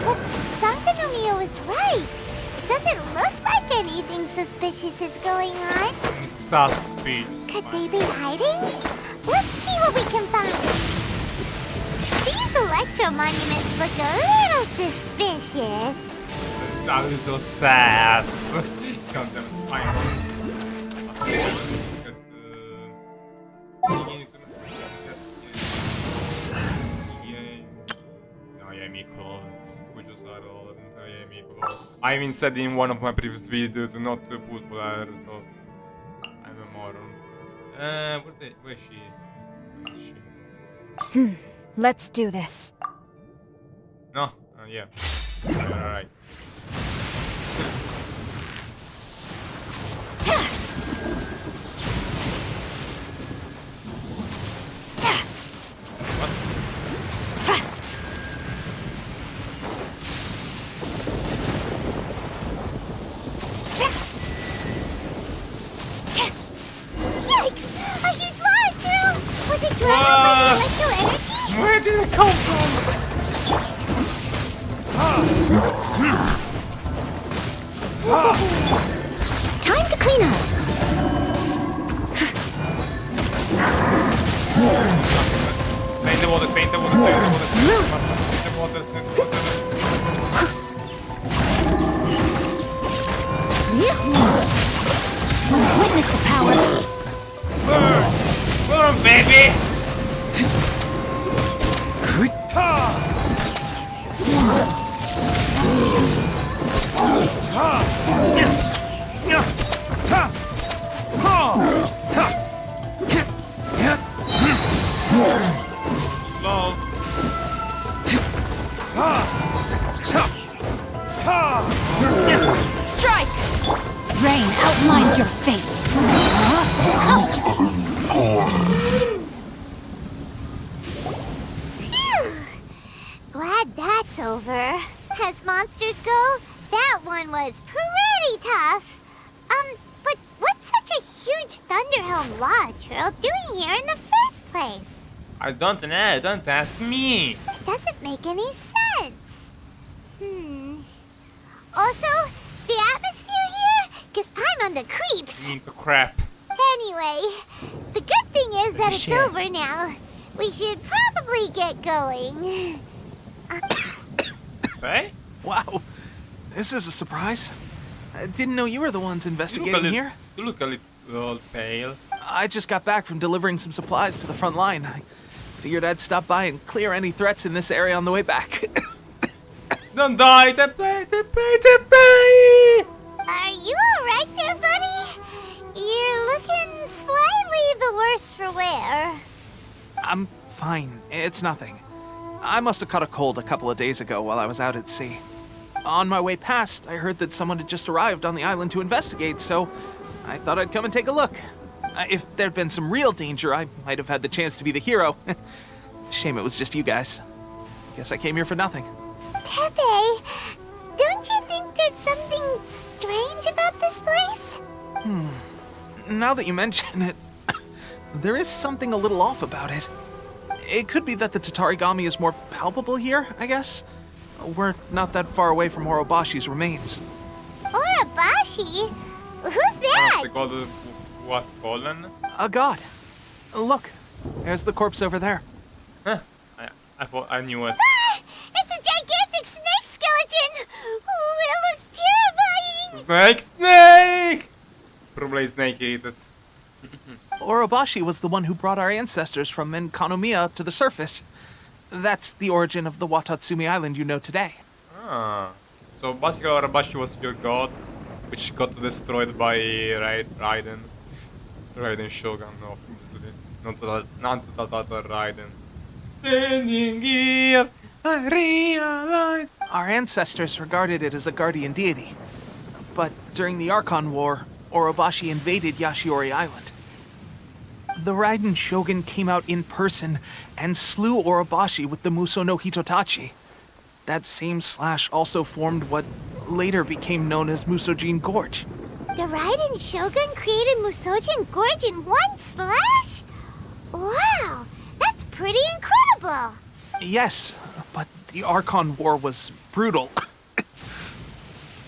But Sankanomiya was right. It doesn't look like anything suspicious is going on. Suspicious. Could they be hiding? Let's see what we can find. These electro monuments look a little suspicious. A little sass. Count them. Fine. No, ja, Miko. Úgy az arról, mint a nemico. I even said in one of my previous videos not to pull for her, so I'm a moron. Where is she? Where is she? Let's do this. No? Yeah. Alright. Where did it come from? Time to clean up. Paint the water, paint the water, paint the water, paint the water, paint the water. Witness the power. Burn! Burn, baby! Slow. Strike! Rain outlines your fate. Glad that's over. As monsters go, that one was pretty tough. But what's such a huge Thunderhelm Lodge Turtle doing here in the first place? I don't know, don't ask me. It doesn't make any sense. Also, the atmosphere here gives Paimon the creeps. Need the crap. Anyway, the good thing is that it's over now. We should probably get going. Hey? Wow, this is a surprise. I didn't know you were the ones investigating here. You look a little pale. I just got back from delivering some supplies to the front line. I figured I'd stop by and clear any threats in this area on the way back. Don't die, Teppei, Teppei, Teppei! Are you alright there, buddy? You're looking slightly the worse for wear. I'm fine. It's nothing. I must have caught a cold a couple of days ago while I was out at sea. On my way past, I heard that someone had just arrived on the island to investigate, so I thought I'd come and take a look. If there'd been some real danger, I might have had the chance to be the hero. Shame it was just you guys. Guess I came here for nothing. Teppei, don't you think there's something strange about this place? Now that you mention it, there is something a little off about it. It could be that the Tatarigami is more palpable here, I guess. We're not that far away from Orobashi's remains. Orobashi? Who's that? The god who was fallen? A god. Look, there's the corpse over there. Huh. I thought I knew it. Ah, it's a gigantic snake skeleton! Oh, it looks terrifying! Snake! Snake! Probably snake ate it. Orobashi was the one who brought our ancestors from Enkanomiya up to the surface. That's the origin of the Watatsumi Island you know today. Ah. So basically Orobashi was your god, which got destroyed by Raiden. Raiden Shogun, no, not Raiden. Standing here, I realize. Our ancestors regarded it as a guardian deity. But during the Archon War, Orobashi invaded Yashiori Island. The Raiden Shogun came out in person and slew Orobashi with the Muso no Hitotachi. That same slash also formed what later became known as Musojin Gorge. The Raiden Shogun created Musojin Gorge in one slash? Wow, that's pretty incredible! Yes, but the Archon War was brutal.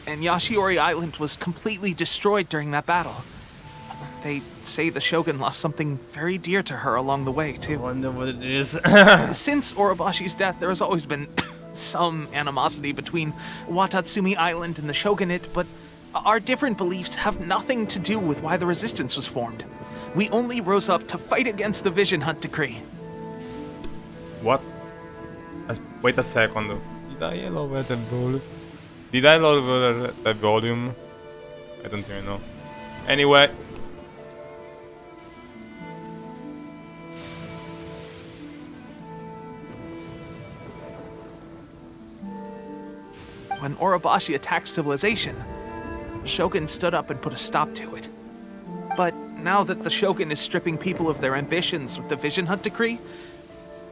And Yashiori Island was completely destroyed during that battle. They say the Shogun lost something very dear to her along the way, too. Wonder what it is. Since Orobashi's death, there has always been some animosity between Watatsumi Island and the Shogunate, but our different beliefs have nothing to do with why the resistance was formed. We only rose up to fight against the Vision Hunt decree. What? Wait a second. Did Did I lower the volume? I don't even know. Anyway. When Orobashi attacked civilization, Shogun stood up and put a stop to it. But now that the Shogun is stripping people of their ambitions with the Vision Hunt decree,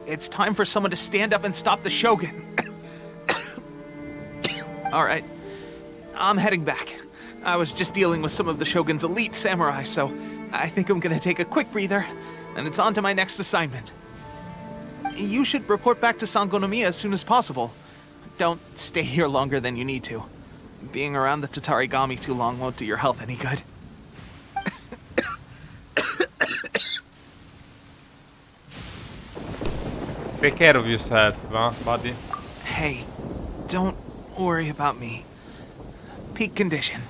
it's time for someone to stand up and stop the Shogun. Alright, I'm heading back. I was just dealing with some of the Shogun's elite samurai, so I think I'm gonna take a quick breather, and it's on to my next assignment. You should report back to Sangonomiya as soon as possible. Don't stay here longer than you need to. Being around the Tatarigami too long won't do your health any good. Take care of yourself, huh, buddy? Hey, don't worry about me. Peak condition.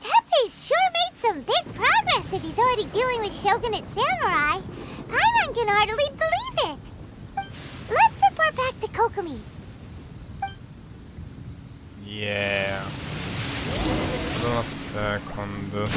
Teppei's sure made some big progress if he's already dealing with Shogunate samurai. Paimon can hardly believe it. Let's report back to Kokomi. Yeah. Hold on a second.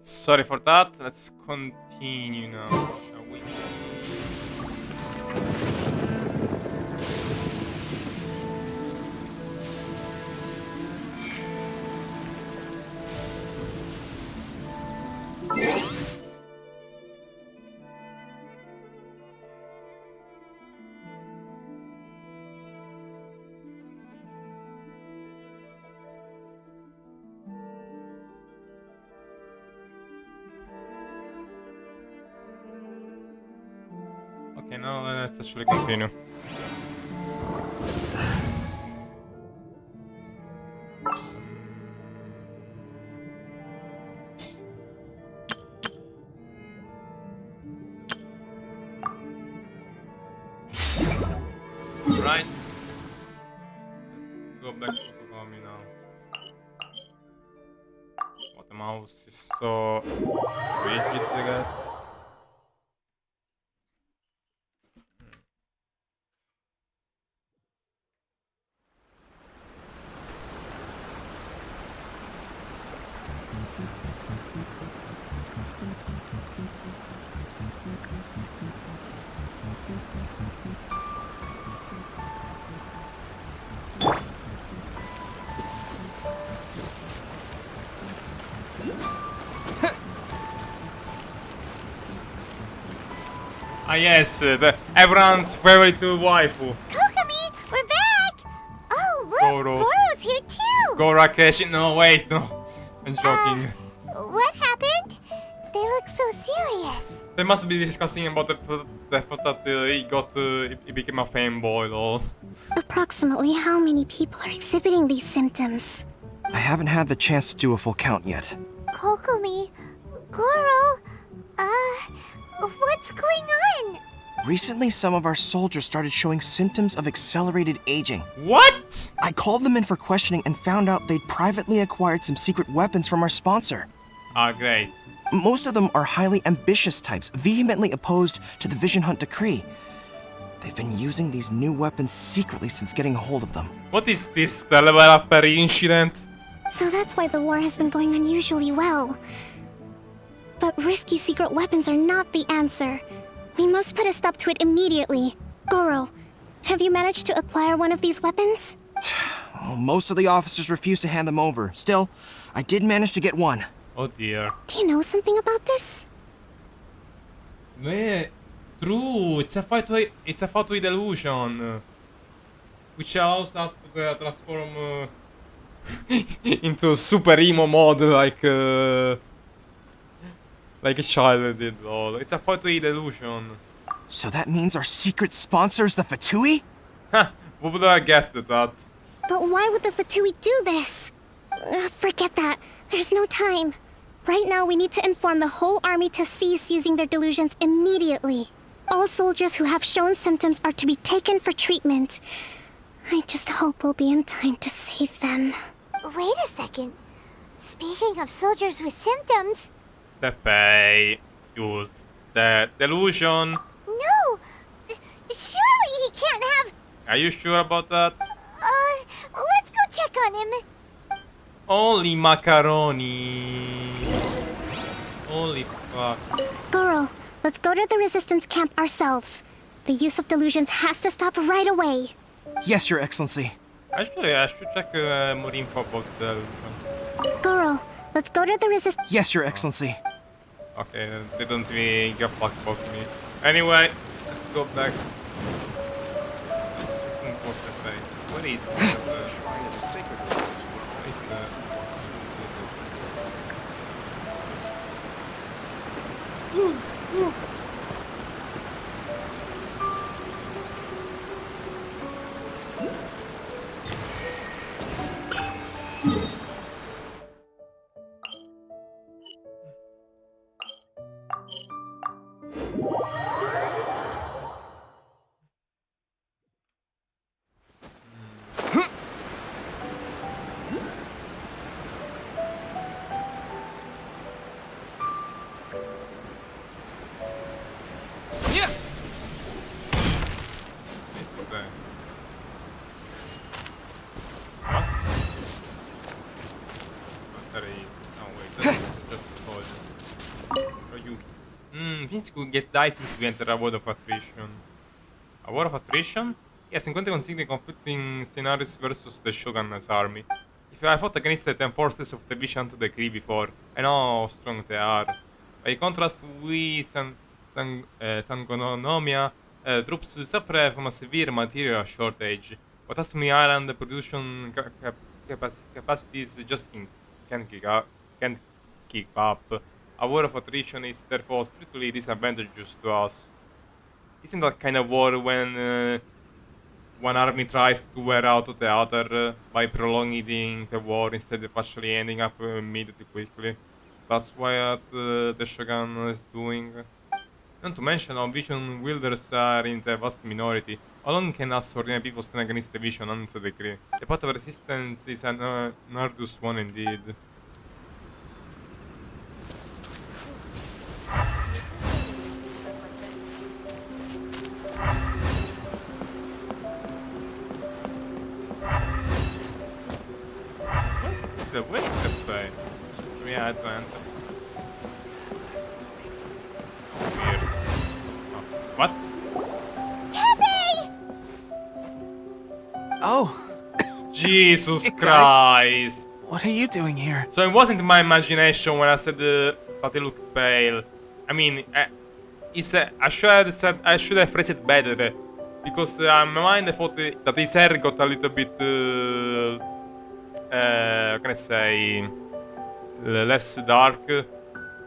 Sorry for that. Let's continue now, shall we? Okay, now let's actually continue. Right. Let's go back to Kokomi now. What, the mouse is so rigid, I guess. Ah yes, everyone's favorite waifu. Kokomi, we're back! Oh, look, Goro. Goro's here too! Go Rakesh. No, wait, no. I'm joking. What happened? They look so serious. They must be discussing about the fact that he became a fanboy, lol. Approximately how many people are exhibiting these symptoms? I haven't had the chance to do a full count yet. Kokomi, Goro, what's going on? Recently, some of our soldiers started showing symptoms of accelerated aging. What? I called them in for questioning and found out they'd privately acquired some secret weapons from our sponsor. Ah, great. Most of them are highly ambitious types, vehemently opposed to the Vision Hunt decree. They've been using these new weapons secretly since getting a hold of them. What is this, the level up incident? So that's why the war has been going unusually well. But risky secret weapons are not the answer. We must put a stop to it immediately. Goro, have you managed to acquire one of these weapons? Oh, most of the officers refused to hand them over. Still, I did manage to get one. Oh dear. Do you know something about this? True, it's a photo illusion, which allows us to transform into super emo mode like a child did. Lol. It's a photo illusion. So that means our secret sponsor is the Fatui? Ha! Who would have guessed that? But why would the Fatui do this? Forget that. There's no time. Right now, we need to inform the whole army to cease using their delusions immediately. All soldiers who have shown symptoms are to be taken for treatment. I just hope we'll be in time to save them. Wait a second. Speaking of soldiers with symptoms... Teppei used the delusion. No! Surely he can't have... Are you sure about that? Let's go check on him. Holy macaroni. Holy fuck. Goro, let's go to the resistance camp ourselves. The use of delusions has to stop right away. Yes, Your Excellency. Actually, I should check more info about the delusion. Goro, let's go to the resistance... Yes, Your Excellency. Okay, they don't even give a fuck about me. Anyway, let's go back. What is the shrine is a sacred place. What is the... Vince could get dicey to enter a world of attrition. A war of attrition? Yes, encounter considering conflicting scenarios versus the Shogun's army. If I fought against the 10 forces of the Vision to decree before, I know how strong they are. By contrast, we Sangonomia troops suffer from a severe material shortage. But Asumi Island production capacities just can't keep up. A war of attrition is therefore strictly disadvantageous to us. Isn't that kind of war when one army tries to wear out the other by prolonging the war instead of actually ending up immediately quickly. That's what the Shogun is doing. Not to mention how Vision wielders are in the vast minority. How long can us ordinary people stand against the Vision unto the degree? The path of resistance is an arduous one indeed. Where's the play? Yeah, Atlanta. Weird. Oh, what? Oh, Jesus Hey, guys. Christ! what are you doing here? So it wasn't my imagination when I said that he looked pale. I mean, I should have phrased it better because in my mind I thought that his hair got a little bit, how can I say, less dark.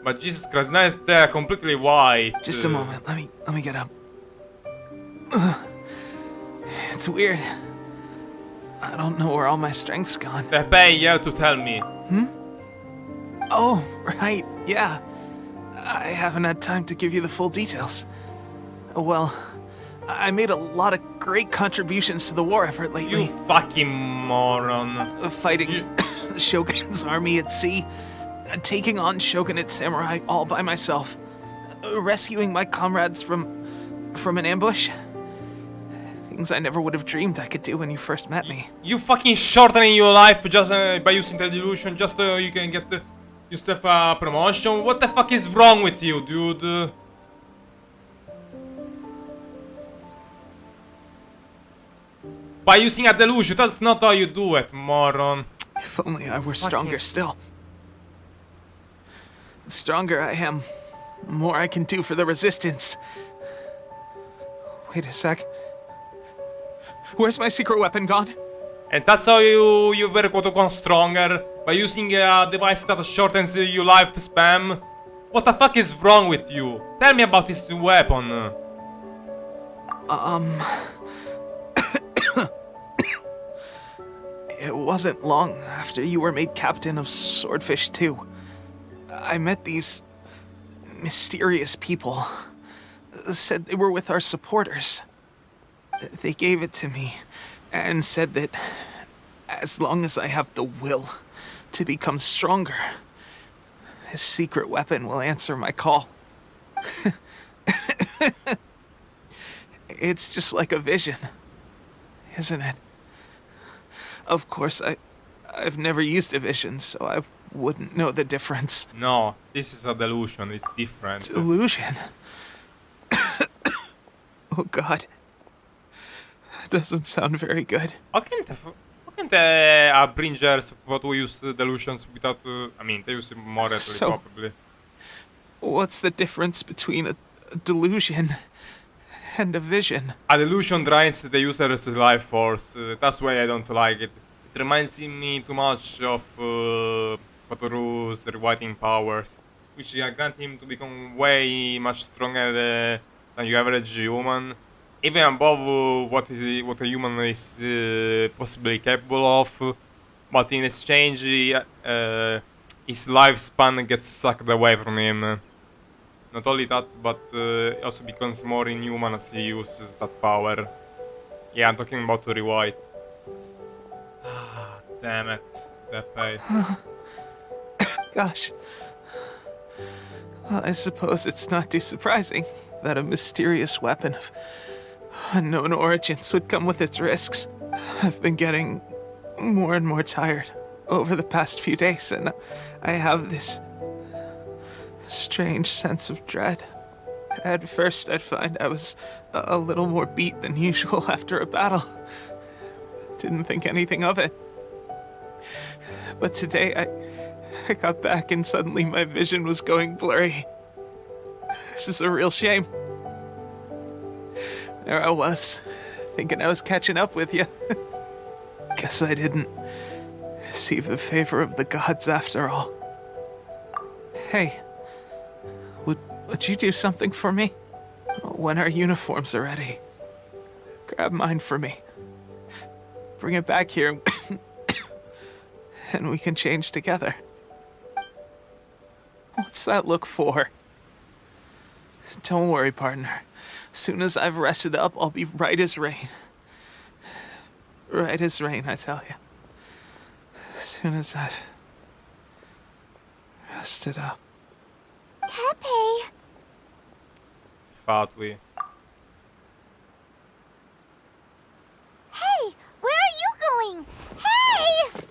But Jesus Christ, now they're completely white. Just a moment. Let me get up. It's weird. I don't know where all my strength's gone. Pepe, you have to tell me. Oh, right. Yeah. I haven't had time to give you the full details. Well, I made a lot of great contributions to the war effort lately. You fucking moron. Fighting the Shogun's army at sea, taking on Shogunate samurai all by myself, rescuing my comrades from an ambush. Things I never would have dreamed I could do when you first met me. You fucking shortening your life just by using the delusion just so you can get yourself a promotion? What the fuck is wrong with you, dude? By using a delusion, that's not how you do it, moron. If only I were stronger still. The stronger I am, the more I can do for the resistance. Wait a sec. Where's my secret weapon gone? And that's how you were quote-unquote stronger, by using a device that shortens your lifespan. What the fuck is wrong with you? Tell me about this weapon. It wasn't long after you were made captain of Swordfish 2. I met these mysterious people. Said they were with our supporters. They gave it to me and said that as long as I have the will to become stronger, this secret weapon will answer my call. It's just like a vision, isn't it? Of course, I've never used a vision, so I wouldn't know the difference. No, this is a delusion, it's different. Delusion? Oh god. Doesn't sound very good. How can the Abringers what we use delusions without I mean they use it moderately So- probably. What's the difference between a delusion and a vision? A delusion drains the user's life force. That's why I don't like it. It reminds me too much of Kotoru's rewriting powers, which grant him to become way much stronger than your average human, even above what a human is possibly capable of. But in exchange, his lifespan gets sucked away from him. Not only that, but he also becomes more inhuman as he uses that power. Yeah, I'm talking about the rewrite. Damn it, that pay. Gosh. Well, I suppose it's not too surprising that a mysterious weapon of unknown origins would come with its risks. I've been getting more and more tired over the past few days, and I have this strange sense of dread. At first, I'd find I was a little more beat than usual after a battle. Didn't think anything of it. But today, I got back and suddenly my vision was going blurry. This is a real shame. There I was, thinking I was catching up with you. Guess I didn't receive the favor of the gods after all. Hey, would you do something for me? When our uniforms are ready, grab mine for me. Bring it back here, and we can change together. What's that look for? Don't worry, partner. Soon as I've rested up, I'll be right as rain. Right as rain, I tell you. Soon as I've rested up. Tepe! Fatui. Hey! Where are you going? Hey!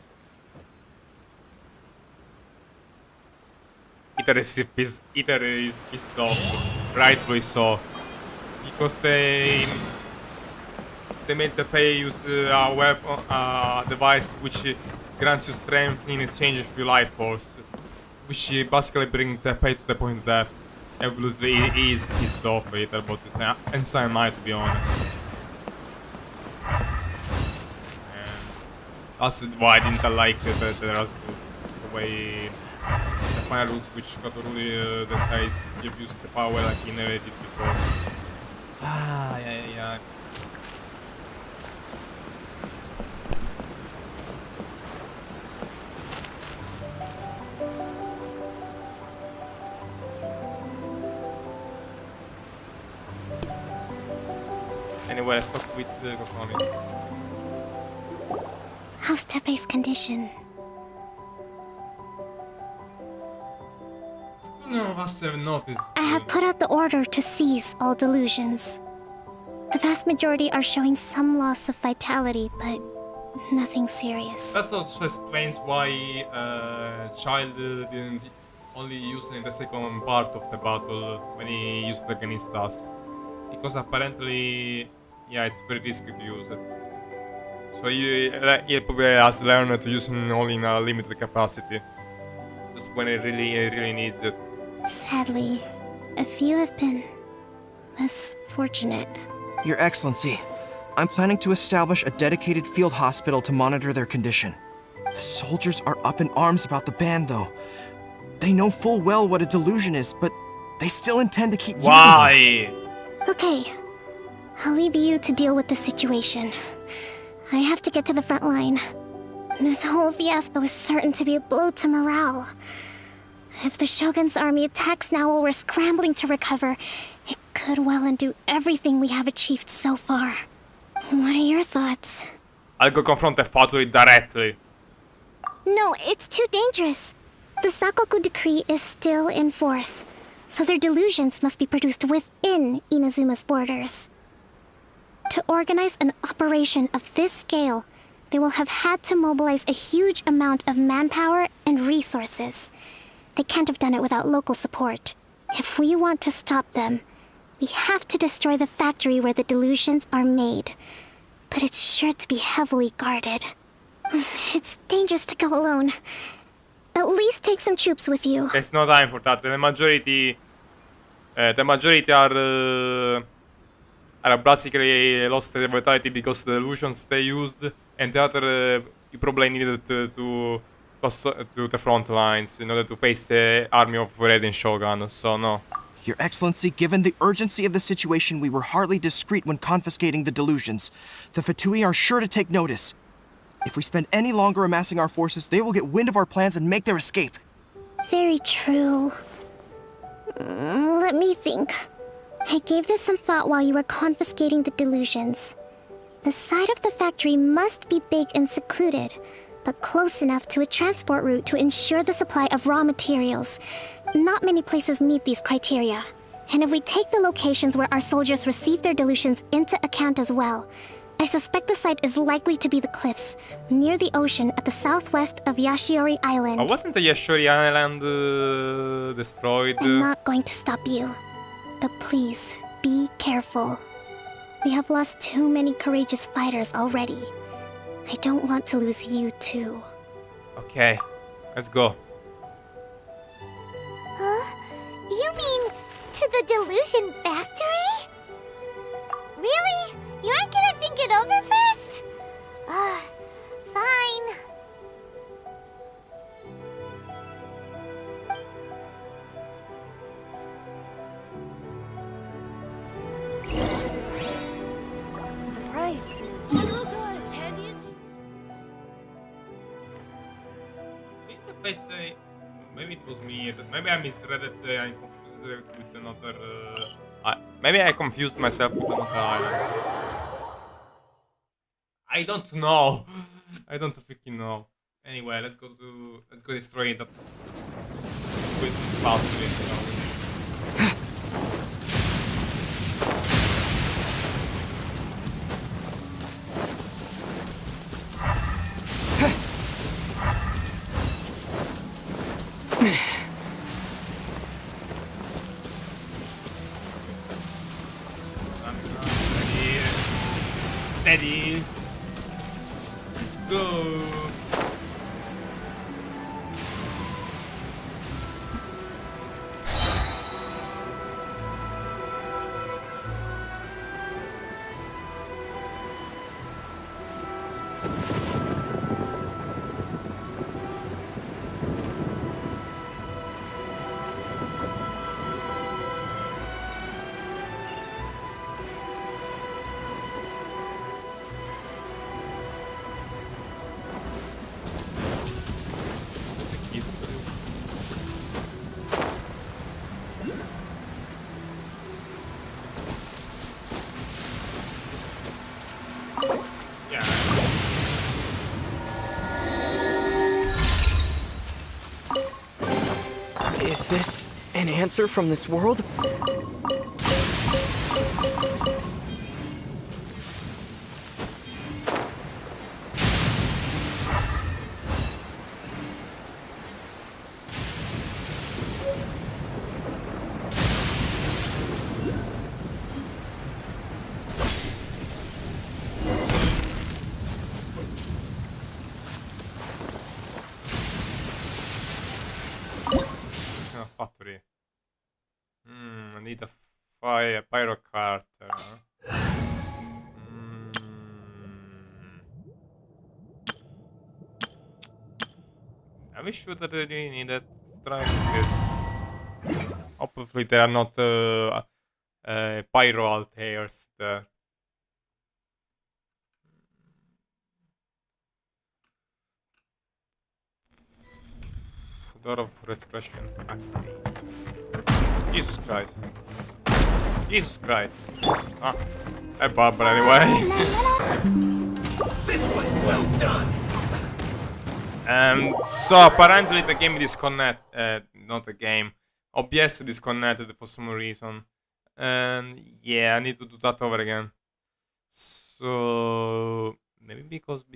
Iter is pissed off. Rightfully so. Because they made Tepe use a weapon, a device which grants you strength in exchange of your life force. Which basically brings Tepe to the point of death. Obviously, he is pissed off with Iter, but and so am I, to be honest. That's why I didn't like the rest of the way the final route which Katoruri decides to give use the power like he never did before. Ah, yeah. Anyway, let's talk with Kokomi. How's Tepe's condition? None of us have noticed. I have put out the order to seize all delusions. The vast majority are showing some loss of vitality, but nothing serious. That also explains why Child didn't only use it in the second part of the battle when he used it against us. Because apparently, yeah, it's very risky to use it. So he probably has learned to use it only in a limited capacity. Just when he really needs it. Sadly, a few have been less fortunate. Your Excellency, I'm planning to establish a dedicated field hospital to monitor their condition. The soldiers are up in arms about the ban, though. They know full well what a delusion is, but they still intend to keep using it. Why? Okay, I'll leave you to deal with the situation. I have to get to the front line. This whole fiasco is certain to be a blow to morale. If the Shogun's army attacks now while we're scrambling to recover, it could well undo everything we have achieved so far. What are your thoughts? I'll go confront the Fatui directly. No, it's too dangerous. The Sakoku decree is still in force, so their delusions must be produced within Inazuma's borders. To organize an operation of this scale, they will have had to mobilize a huge amount of manpower and resources. They can't have done it without local support. If we want to stop them, we have to destroy the factory where the delusions are made. But it's sure to be heavily guarded. It's dangerous to go alone. At least take some troops with you. There's no time for that. The majority are basically lost their vitality because the illusions they used, and the other you probably needed to the front lines in order to face the army of Raiden Shogun. So no. Your Excellency, given the urgency of the situation, we were hardly discreet when confiscating the delusions. The Fatui are sure to take notice. If we spend any longer amassing our forces, they will get wind of our plans and make their escape. Very true. Let me think. I gave this some thought while you were confiscating the delusions. The side of the factory must be big and secluded, but close enough to a transport route to ensure the supply of raw materials. Not many places meet these criteria. And if we take the locations where our soldiers receive their delusions into account as well, I suspect the site is likely to be the cliffs, near the ocean at the southwest of Yashiori Island. But wasn't the Yashiori Island destroyed? I'm not going to stop you. But please, be careful. We have lost too many courageous fighters already. I don't want to lose you too. Okay, let's go. You mean to the delusion factory? Really? You aren't gonna think it over first? Fine. The price is... General goods, handy and cheap. if I say... Maybe it was me. Maybe I misread it and confused it with another... maybe I confused myself with another island. I don't know. I don't freaking know. Anyway, let's go destroy that squid possibly, you know. Steady. Go. Is this an answer from this world? Factory. I need a pyro cart. Are we sure that they really need it? Let's try this. Hopefully there are not pyro altairs there. Door of restoration. Jesus Christ. Jesus Christ. Ah, a barber anyway. This was well done. So apparently the game disconnected, not the game. OBS disconnected for some reason. And yeah, I need to do that over again. So maybe because of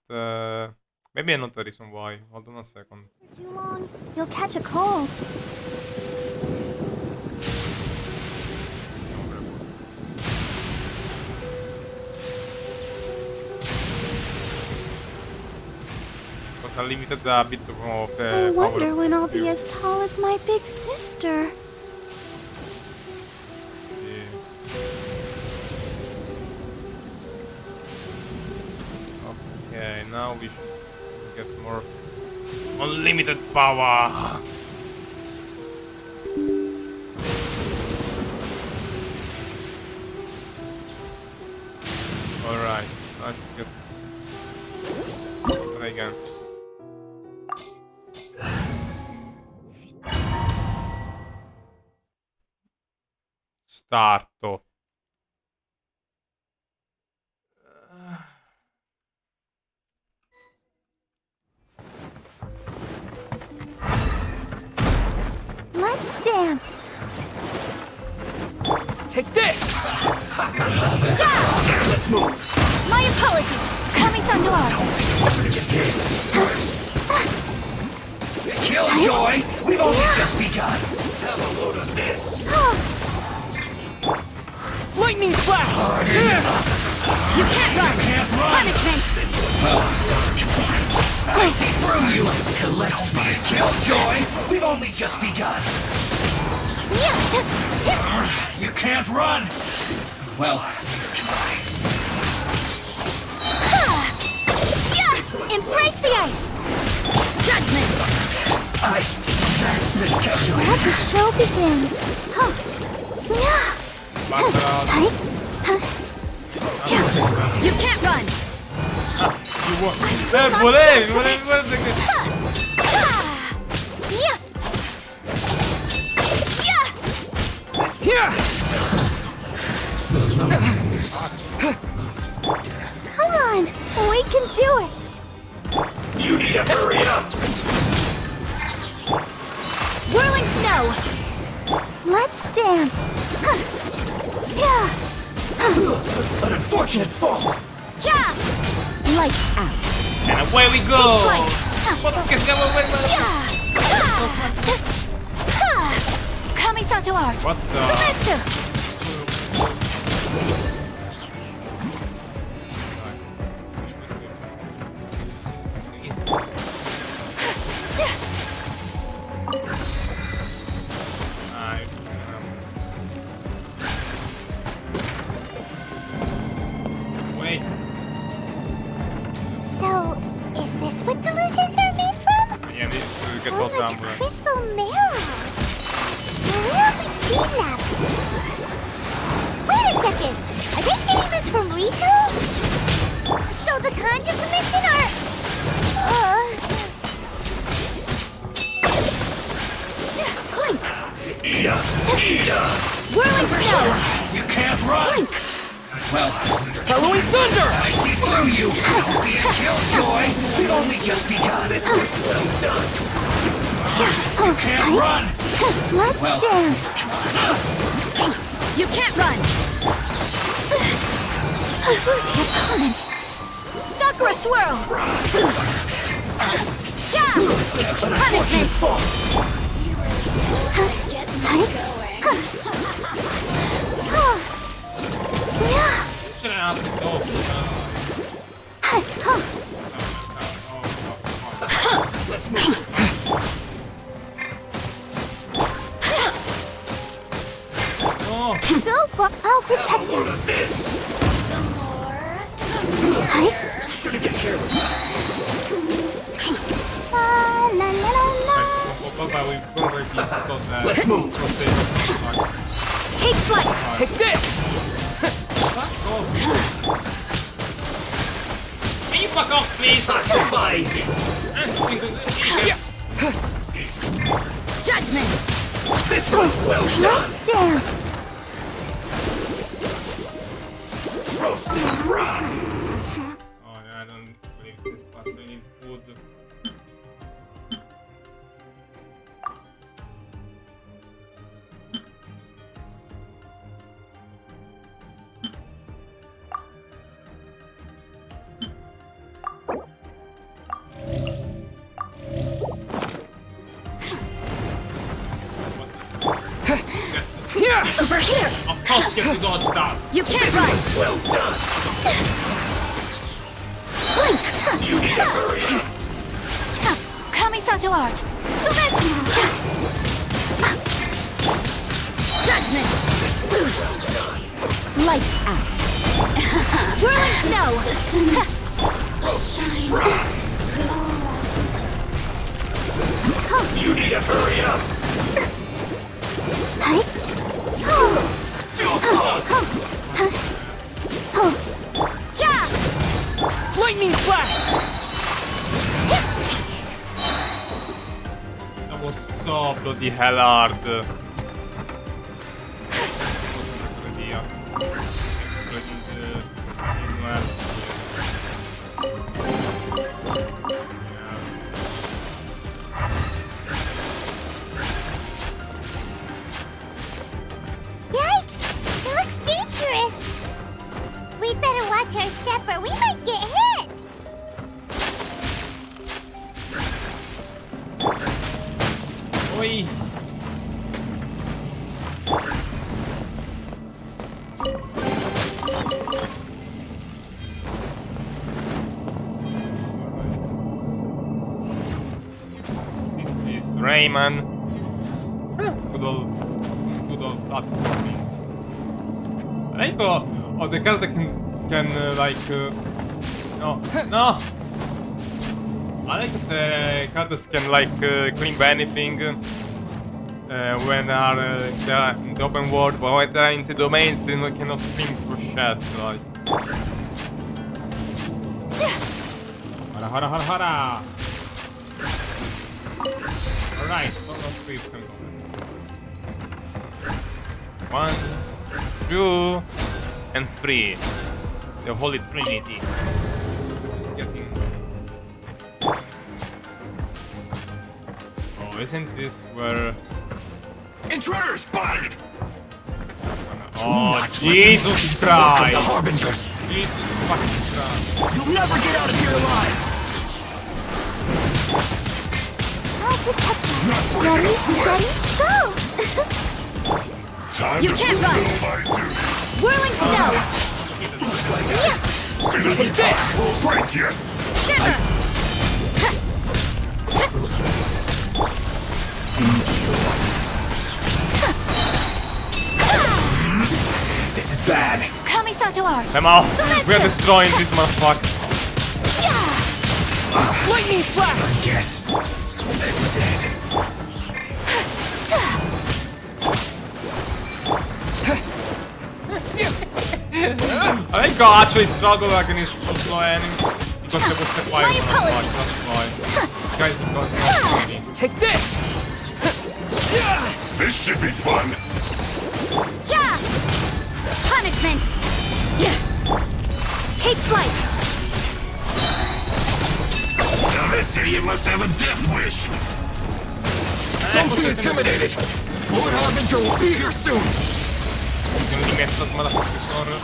the... Maybe another reason why. Hold on a second. For too long, you'll catch a cold. Because I limited a bit of the I wonder power when I'll skill. be as tall as my big sister. Okay, now we should get more unlimited power. Alright, I should get... Try again. Starto. Let's dance. Take this! Let's move. My apologies. Kami-san to art. Killjoy, we've only just begun. Have a load of this. Lightning flash! You can't run. Punishment. I see through you. Don't be a killjoy. We've only just begun. You can't run. Well, neither can I. Embrace the ice. Judgment. That's miscalculated. Let the show begin. You can't run. You want... volevi, volevi... Come on, we can do it. You need to hurry up! Whirling snow! Let's dance. Yeah. An unfortunate fault! Yeah! Lights out. And away we go! Flight! Kamisato art! What the? Sumetsu! Wait. So, is this what delusions are made from? Yeah, this is get So all much done. crystal marrow. Where have we seen that? Wait a second. Are they getting this from Rito? So the Kanji Commission are... Clink! Ida! Ida! Whirling snow! You can't run! Clink! Well, Halloween thunder! I see through you! Don't be a killjoy! We've only just begun! This was well done! You can't run! Let's dance. You can't run! Who's the opponent? Sakura swirl! Yeah! Punishment! Should have asked this off. Let's move! Oh, Go, I'll protect us. This! Shouldn't get careless! La la la la la. we've already got that. Let's move! Take flight! Take this! Can you fuck off, please? I survived! Judgment! This was well done! Let's dance. Roast and fry! Oh, yeah, I don't believe this, but I need food. Over here! Of course, get to dodge that. You can't run! Well done! Blink! You need to hurry up! Kamisato art! Sumetsu! Judgment! Lights out! Whirling snow! You need to hurry up! Feel slug! Yeah! Lightning flash! That was so bloody hell hard. Yikes! It looks dangerous. We'd better watch our step or we might get hit. Oi! This is Rayman. Good old platforming. I like the cars that can no. I like the cards can climb anything when they are in the open world, but when they are in the domains they cannot climb for shit. Like. Hara. Alright, let's see if we can go. 1, 2, and 3. The Holy Trinity. It's getting... Oh, isn't this where... Intruder spotted! Oh, Jesus Christ! The Harbingers! Jesus fucking Christ. You'll never get out of here alive! I'll protect you. Ready, steady, go! You can't run! Whirling snow! It isn't this! We'll break yet! Shiver! This is bad. Kamisato art! I'm out. We're destroying this motherfucker. Lightning flash! Yes. This is it. I think I'll actually struggle against slow enemies because there was the fire. My apologies. That's why. These guys have got no money. Take this! This should be fun. Yeah! Punishment! Take flight! Now this idiot must have a death wish. Don't be intimidated. Lord Harbinger will be here soon. Gonna be messed up, motherfucker.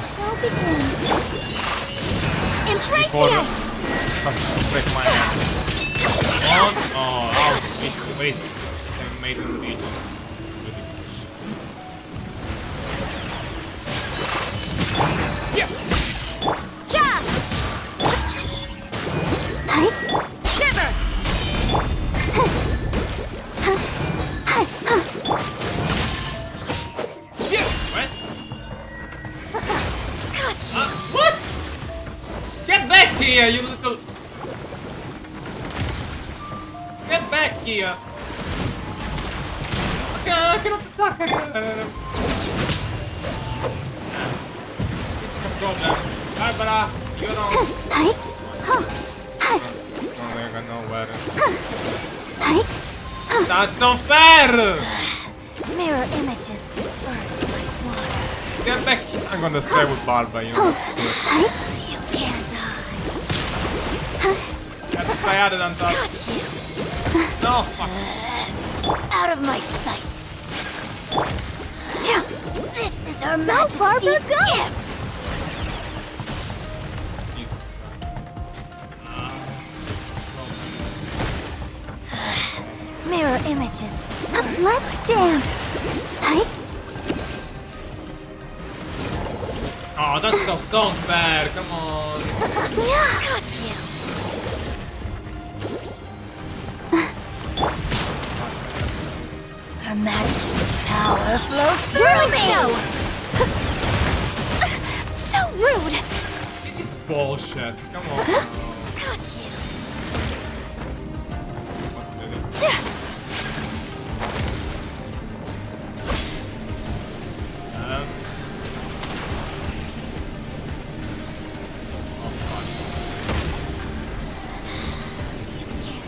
Embrace the Recorder. ice! Break my hand. On. Oh, ouch. Waste. I made him reach. Yeah! Shiver! What? Gotcha! What? Get back here, you little... Get back here! I cannot attack her! This is a problem. Barbara, you know... No, I got nowhere. That's unfair! Mirror images disperse like water. Get back! I'm gonna stay with Barbara, you know. You can't hide. That's better than that. Got you! No, fuck. Out of my sight. This is Her Majesty's Barbara, go! gift. Mirror images disperse. Let's dance. Oh, that's so unfair. Come on. Got you. Her Majesty's power flows through me. So rude. This is bullshit. Come on. Got you.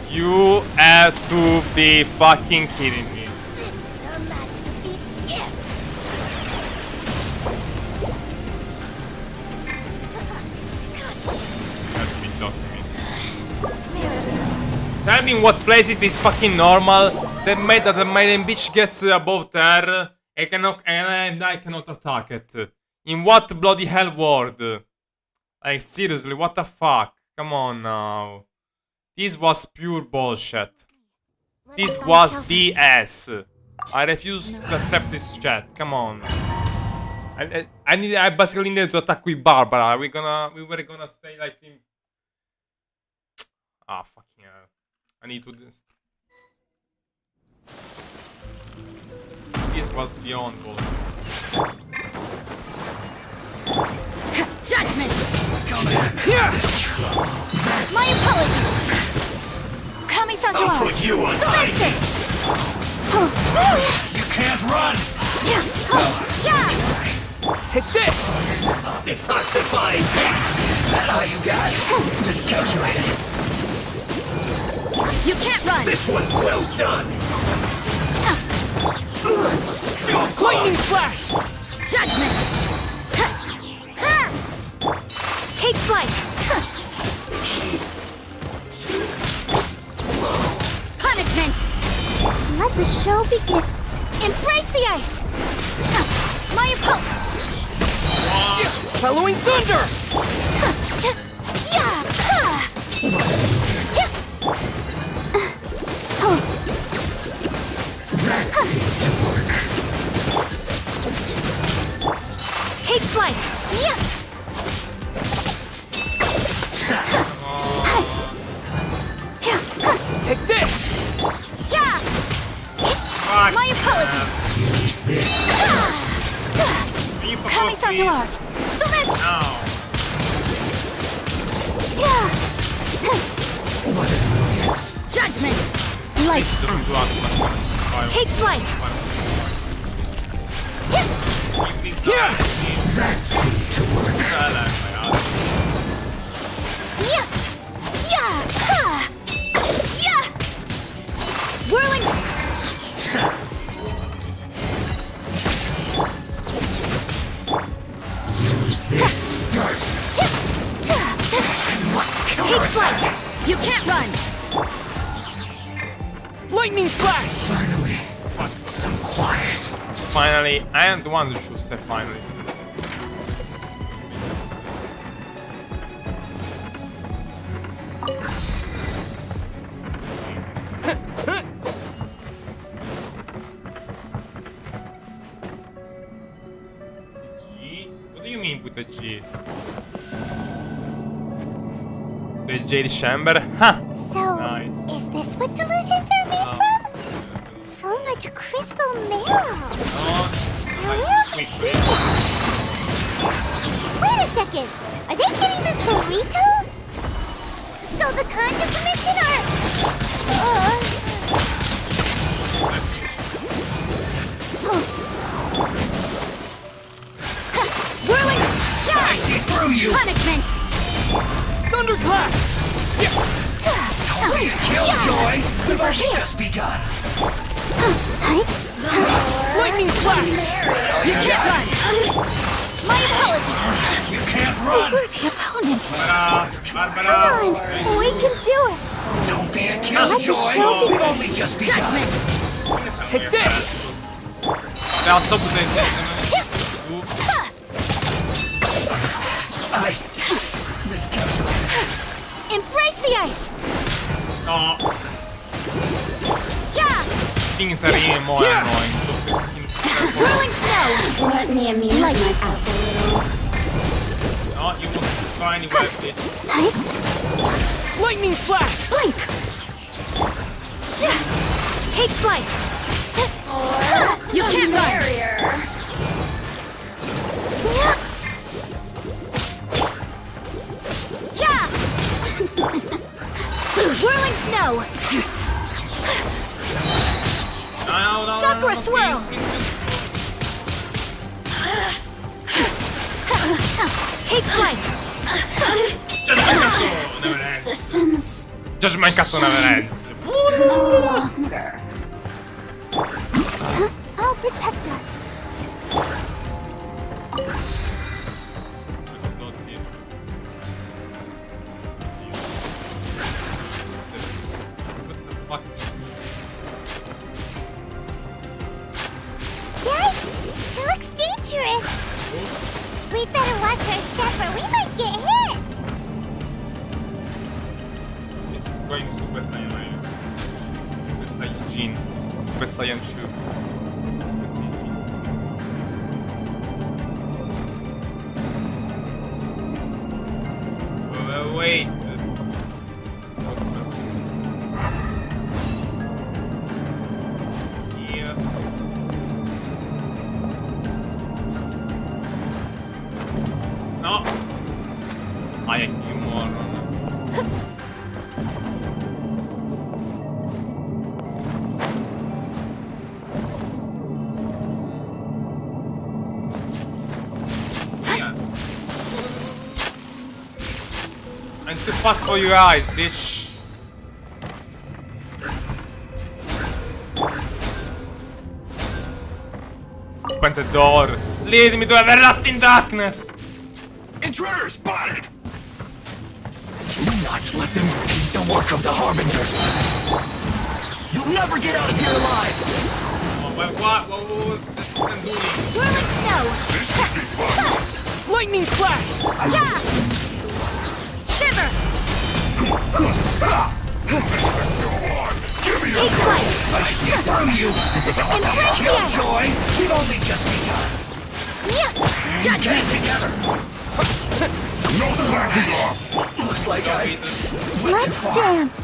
You have to be fucking kidding me. This is Her Majesty's gift. You have to be joking me. Tell me in what place it is fucking normal that my bitch gets above there and I cannot attack it. In what bloody hell world? Like seriously, what the fuck? Come on now. This was pure bullshit. This was BS. I refuse to accept this chat. Come on. I basically needed to attack with Barbara. We were gonna stay like in. Ah, fucking hell. I need to this. This was beyond bullshit. Judgment. Come in. My apologies. Kamisato I'll art. put you on That's it. You can't run! Yeah. Take this! Detoxifying gas! That all you got? Miscalculated. You can't run. This was well done! Lightning Slash! Judgment! Take flight! Punishment! Let the show begin. Embrace the ice! My opponent! Bellowing Thunder! Take flight! Take this! My apologies! Coming to art! Sumeru! Judgment! Light! Take flight! Whirling! This first. Take flight! You can't run! Lightning Slash! Finally, some quiet. Finally, I am the one who should say finally. G? What do you mean with a G? The Jade Chamber? Ha! So, Nice. is this what delusions are made from? So much crystal marrow. Where have I seen that? Wait a second. Are they getting this from Rito? So the Conjure Commission Whirling! I see through you. Punishment! Thunderclap! Don't be a killjoy. We've only just begun. Lightning Slash! You can't run! My apologies! You can't run. Worthy opponent! Barbara! We can do it. Don't be a killjoy. We've only just begun. Judgment! Take this! Abbiamo stop senza. I miscalculated. Embrace the ice! No, Yeah! things are really more annoying. Whirling snow! Let me amuse myself a little. No, you must try anyway, bitch. Lightning Slash! Blink! Take flight! You can't run! Yeah! Whirling snow! No, Sakura swirl! Take flight! Resistance Just mancato una Lorenz. no longer. I'll protect us. Yikes! It looks dangerous. We better watch our step or we might get hit. Going Super Saiyan 9. Super Saiyan Jin. Super Saiyan 2. Super Saiyan Jin. Wait. Yeah. No. I am you moron. Yeah. I'm too fast for your eyes, bitch. Open the door. Lead me to everlasting darkness. Intruder spotted! Do not let them repeat the work of the Harbingers! You'll never get out of here alive! Oh, what was this man doing? Whirling snow! This should be fun! Lightning flash! Yeah! Shiver! Go on! Give me Take a flight! I see through you! Embrace the ice! Killjoy! We've only just begun! Yeah! Get it together! No slacking off! Looks like I went too Let's far. dance.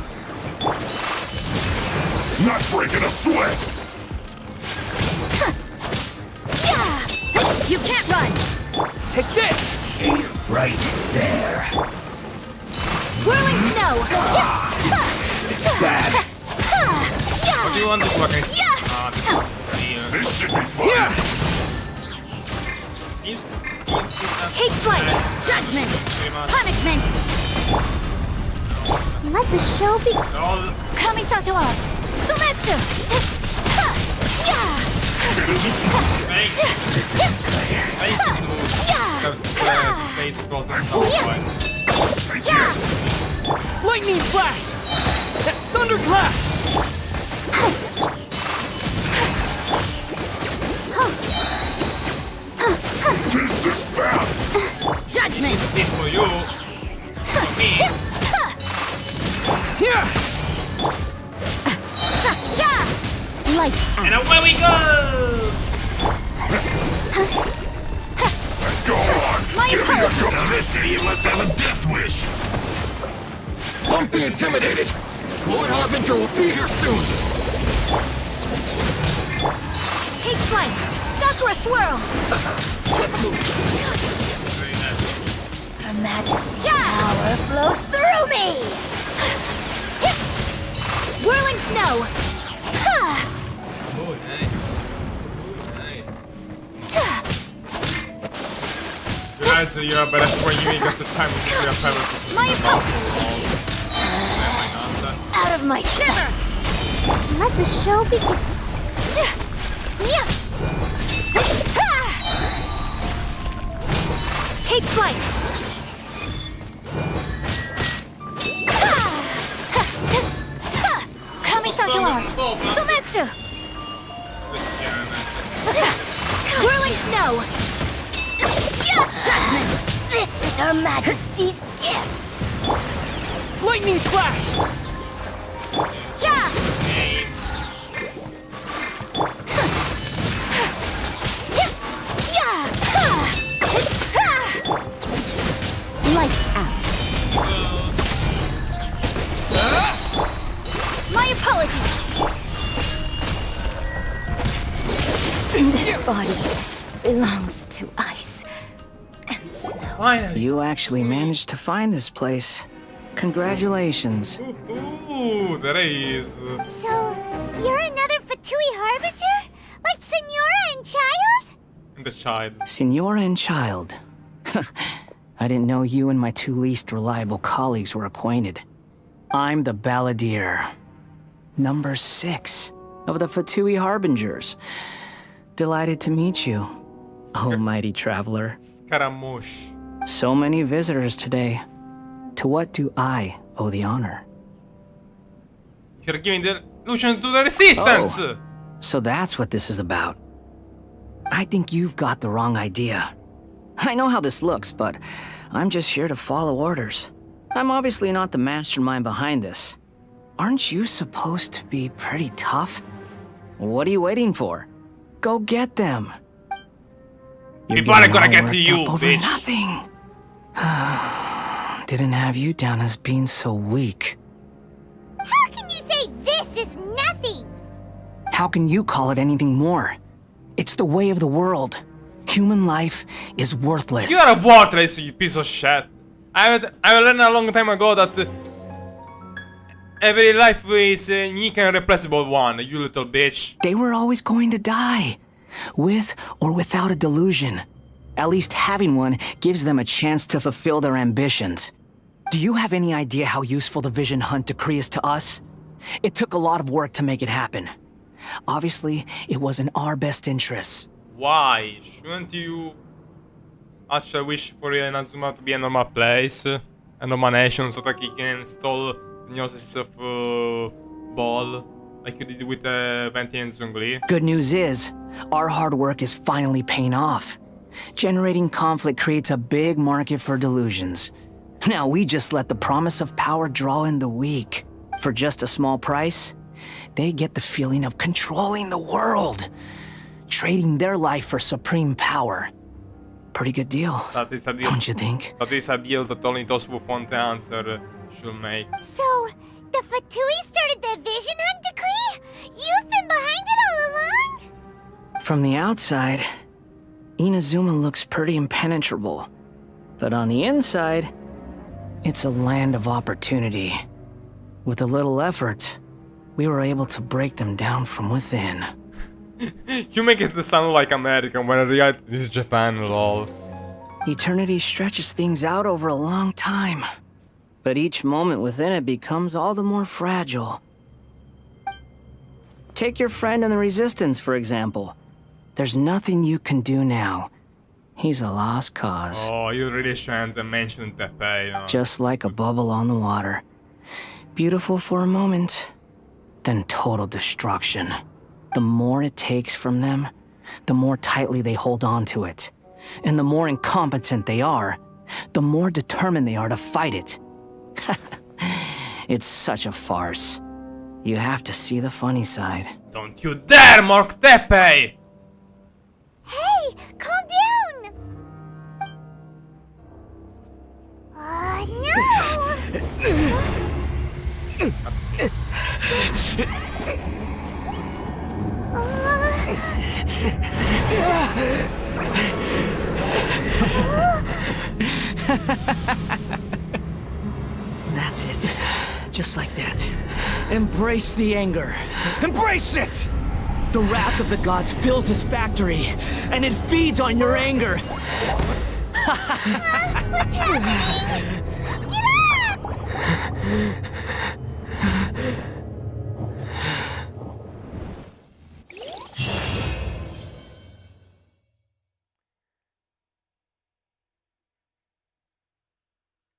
Not breaking a sweat! Yeah! You can't run! Take this! Right there. Whirling snow! It's bad. What do you want to do against? This should be fun. Take flight! Judgment! Punishment! Let the show be. Kamisato art! Sumetsu! Yeah! This isn't Lightning flash! Thunderclap! This is bad. Judgment! This for you. Here! Yeah! Lights out! And away we go! Go on. My Give me a apologies. go. Now this idiot must have a death wish. Don't be intimidated. Lord Harbinger will be here soon. Take flight! Sakura swirl! Her Majesty's power flows through me! Whirling snow! Oh, nice. Guys, you're better when you ain't got the time to do your favorite. My out of my shiver! Let the show begin. Yeah! Take flight! Kamisato art! Sumetsu! Whirling snow! Judgment! This is Her Majesty's gift! Lightning flash! Yeah! Lights out. My apologies. This body belongs to ice and snow. Finally. You actually managed to find this place. Congratulations. Ooh, there he is. So, you're another Fatui Harbinger? Like Senora and Child? And the child. Signora and Child. I didn't know you and my two least reliable colleagues were acquainted. I'm the Balladeer. Number 6 of the Fatui Harbingers. Delighted to meet you, oh mighty traveler. Scaramouche. So many visitors today. To what do I owe the honor? You're giving the illusion to the resistance! Oh, so that's what this is about. I think you've got the wrong idea. I know how this looks, but I'm just here to follow orders. I'm obviously not the mastermind behind this. Aren't you supposed to be pretty tough? What are you waiting for? Go get them. People are gonna all get to worked you, up over bitch. nothing. Didn't have you down as being so weak. How can you say this is nothing? How can you call it anything more? It's the way of the world. Human life is worthless. You are a worthless, you piece of shit. I learned a long time ago that every life is a unique and replaceable one, you little bitch. They were always going to die. With or without a delusion. At least having one gives them a chance to fulfill their ambitions. Do you have any idea how useful the Vision Hunt decree is to us? It took a lot of work to make it happen. Obviously, it was in our best interests. Why? Shouldn't you actually wish for Inazuma to be a normal place? A normal nation so that he can install the Gnosis of Ball? Like you did with Venti and Zhongli? Good news is, our hard work is finally paying off. Generating conflict creates a big market for delusions. Now we just let the promise of power draw in the weak. For just a small price, they get the feeling of controlling the world, trading their life for supreme power. Pretty good deal, That is a deal. don't you think? That is a deal that only those who want the answer should make. So, the Fatui started the Vision Hunt decree? You've been behind it all along? From the outside, Inazuma looks pretty impenetrable. But on the inside, it's a land of opportunity. With a little effort, we were able to break them down from within. You make it sound like American when in reality this is Japan, lol. Eternity stretches things out over a long time. But each moment within it becomes all the more fragile. Take your friend in the Resistance, for example. There's nothing you can do now. He's a lost cause. Oh, you really shouldn't mention Teppei, no? Just like a bubble on the water. Beautiful for a moment, then total destruction. The more it takes from them, the more tightly they hold on to it. And the more incompetent they are, the more determined they are to fight it. It's such a farce. You have to see the funny side. Don't you dare mock Teppei! Hey, calm down! That's it. Just like that. Embrace the anger. Embrace it! The wrath of the gods fills this factory, and it feeds on your anger.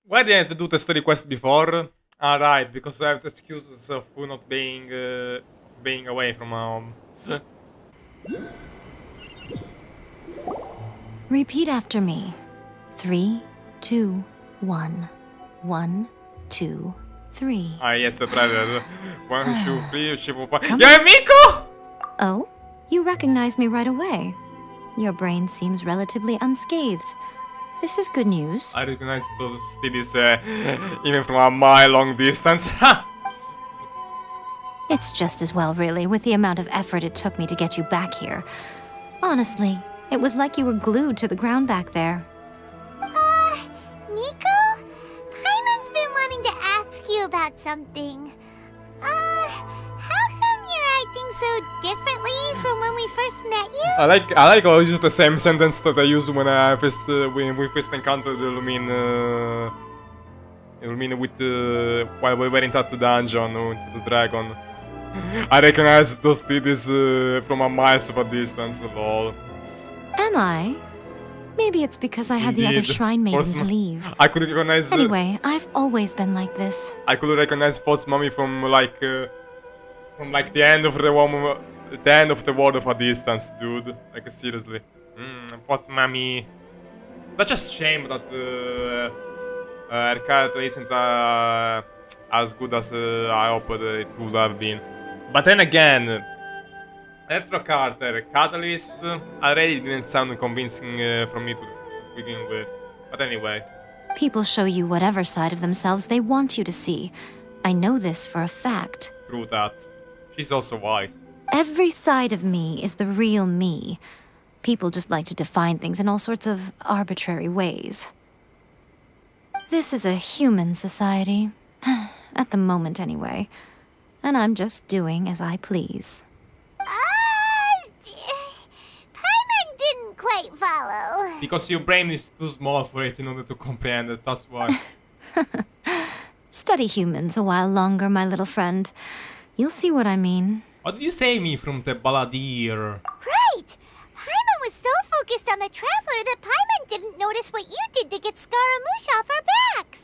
Why didn't I do the story quest before? Ah, right, because I have the excuses of not being away from home. Repeat after me. 3, 2, 1. 1, 2, 3. Ah, yes, the trailer. 1, 2, 3, 4, 5. Yeah, Miko! Oh? You recognize me right away. Your brain seems relatively unscathed. This is good news. I recognize those cities even from a mile-long distance. Ha! It's just as well, really, with the amount of effort it took me to get you back here. Honestly, it was like you were glued to the ground back there. Nico? Paimon's been wanting to ask you about something. How come you're acting so differently from when we first met you? I like how it's just the same sentence that I use when when we first encountered Illumine with while we went into the dungeon with the dragon. I recognize those titties from a miles of a distance, lol. Am I? Maybe it's because I had the other Indeed. shrine maidens Force leave. I could recognize. Anyway, I've always been like this. I could recognize False Mommy from the end of the world of a distance, dude. Like seriously. False Mommy. Such a shame that her character isn't as good as I hoped it would have been. But then again, Retro Carter, Catalyst, already didn't sound convincing for me to begin with. But anyway. People show you whatever side of themselves they want you to see. I know this for a fact. True that. She's also wise. Every side of me is the real me. People just like to define things in all sorts of arbitrary ways. This is a human society. At the moment, anyway. And I'm just doing as I please. Paimon didn't quite follow. Because your brain is too small for it in order to comprehend it, that's why. Study humans a while longer, my little friend. You'll see what I mean. What did you say me from the Balladeer? Right! Paimon was on the Traveler that Paimon didn't notice what you did to get Scaramouche off our backs.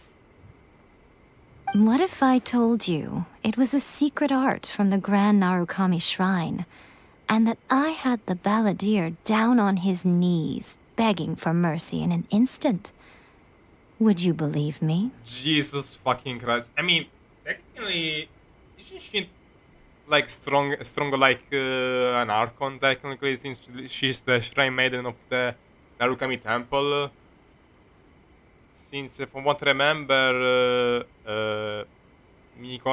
What if I told you it was a secret art from the Grand Narukami Shrine, and that I had the balladeer down on his knees, begging for mercy in an instant? Would you believe me? Jesus fucking Christ. I mean, technically, isn't she like stronger like an Archon technically, since she's the Shrine Maiden of the Narukami Temple? Since from what I remember, Miko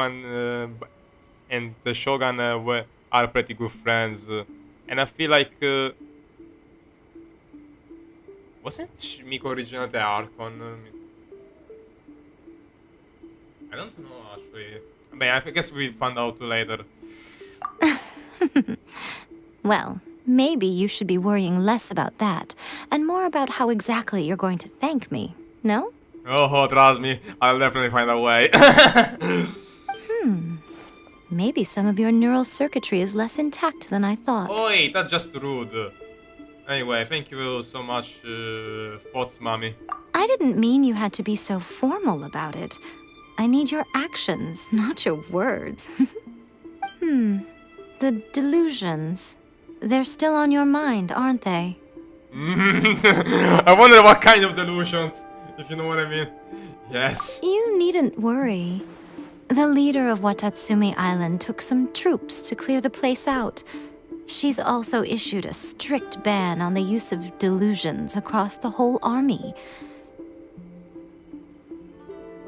and the Shogun are pretty good friends, and I feel like wasn't Miko originally the Archon? I don't know actually. I mean, I guess we'll find out later. Well, maybe you should be worrying less about that, and more about how exactly you're going to thank me, no? Oh, trust me, I'll definitely find a way. Maybe some of your neural circuitry is less intact than I thought. Oi, that's just rude. Anyway, thank you so much, Fots Mommy. I didn't mean you had to be so formal about it. I need your actions, not your words. The delusions. They're still on your mind, aren't they? I wonder what kind of delusions, if you know what I mean. Yes. You needn't worry. The leader of Watatsumi Island took some troops to clear the place out. She's also issued a strict ban on the use of delusions across the whole army.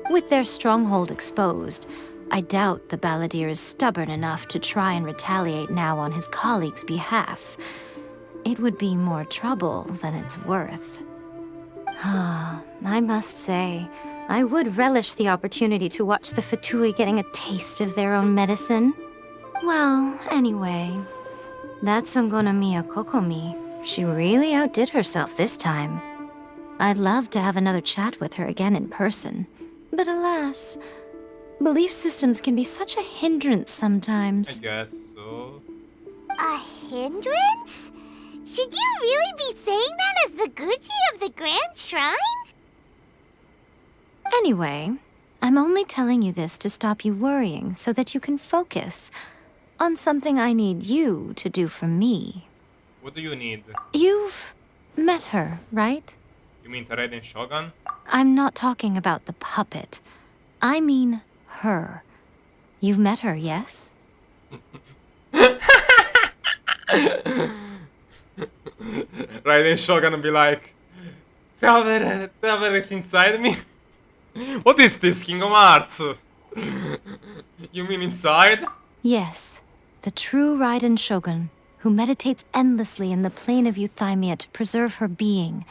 With their stronghold exposed, I doubt the balladeer is stubborn enough to try and retaliate now on his colleagues' behalf. It would be more trouble than it's worth. I must say, I would relish the opportunity to watch the Fatui getting a taste of their own medicine. Well, anyway, that Songonomiya Kokomi, she really outdid herself this time. I'd love to have another chat with her again in person, but alas, belief systems can be such a hindrance I sometimes. guess so. A hindrance? Should you really be saying that as the Gucci of the Grand Shrine? Anyway, I'm only telling you this to stop you worrying so that you can focus on something I need you to do for me. What do you need? You've met her, right? You mean Raiden Shogun? I'm not talking about the puppet. I mean her. You've met her, yes? Raiden Shogun will be like, Traveler is inside me? What is this, Kingdom Hearts? You mean inside? Yes, the true Raiden Shogun, who meditates endlessly in the plane of Euthymia to preserve her being.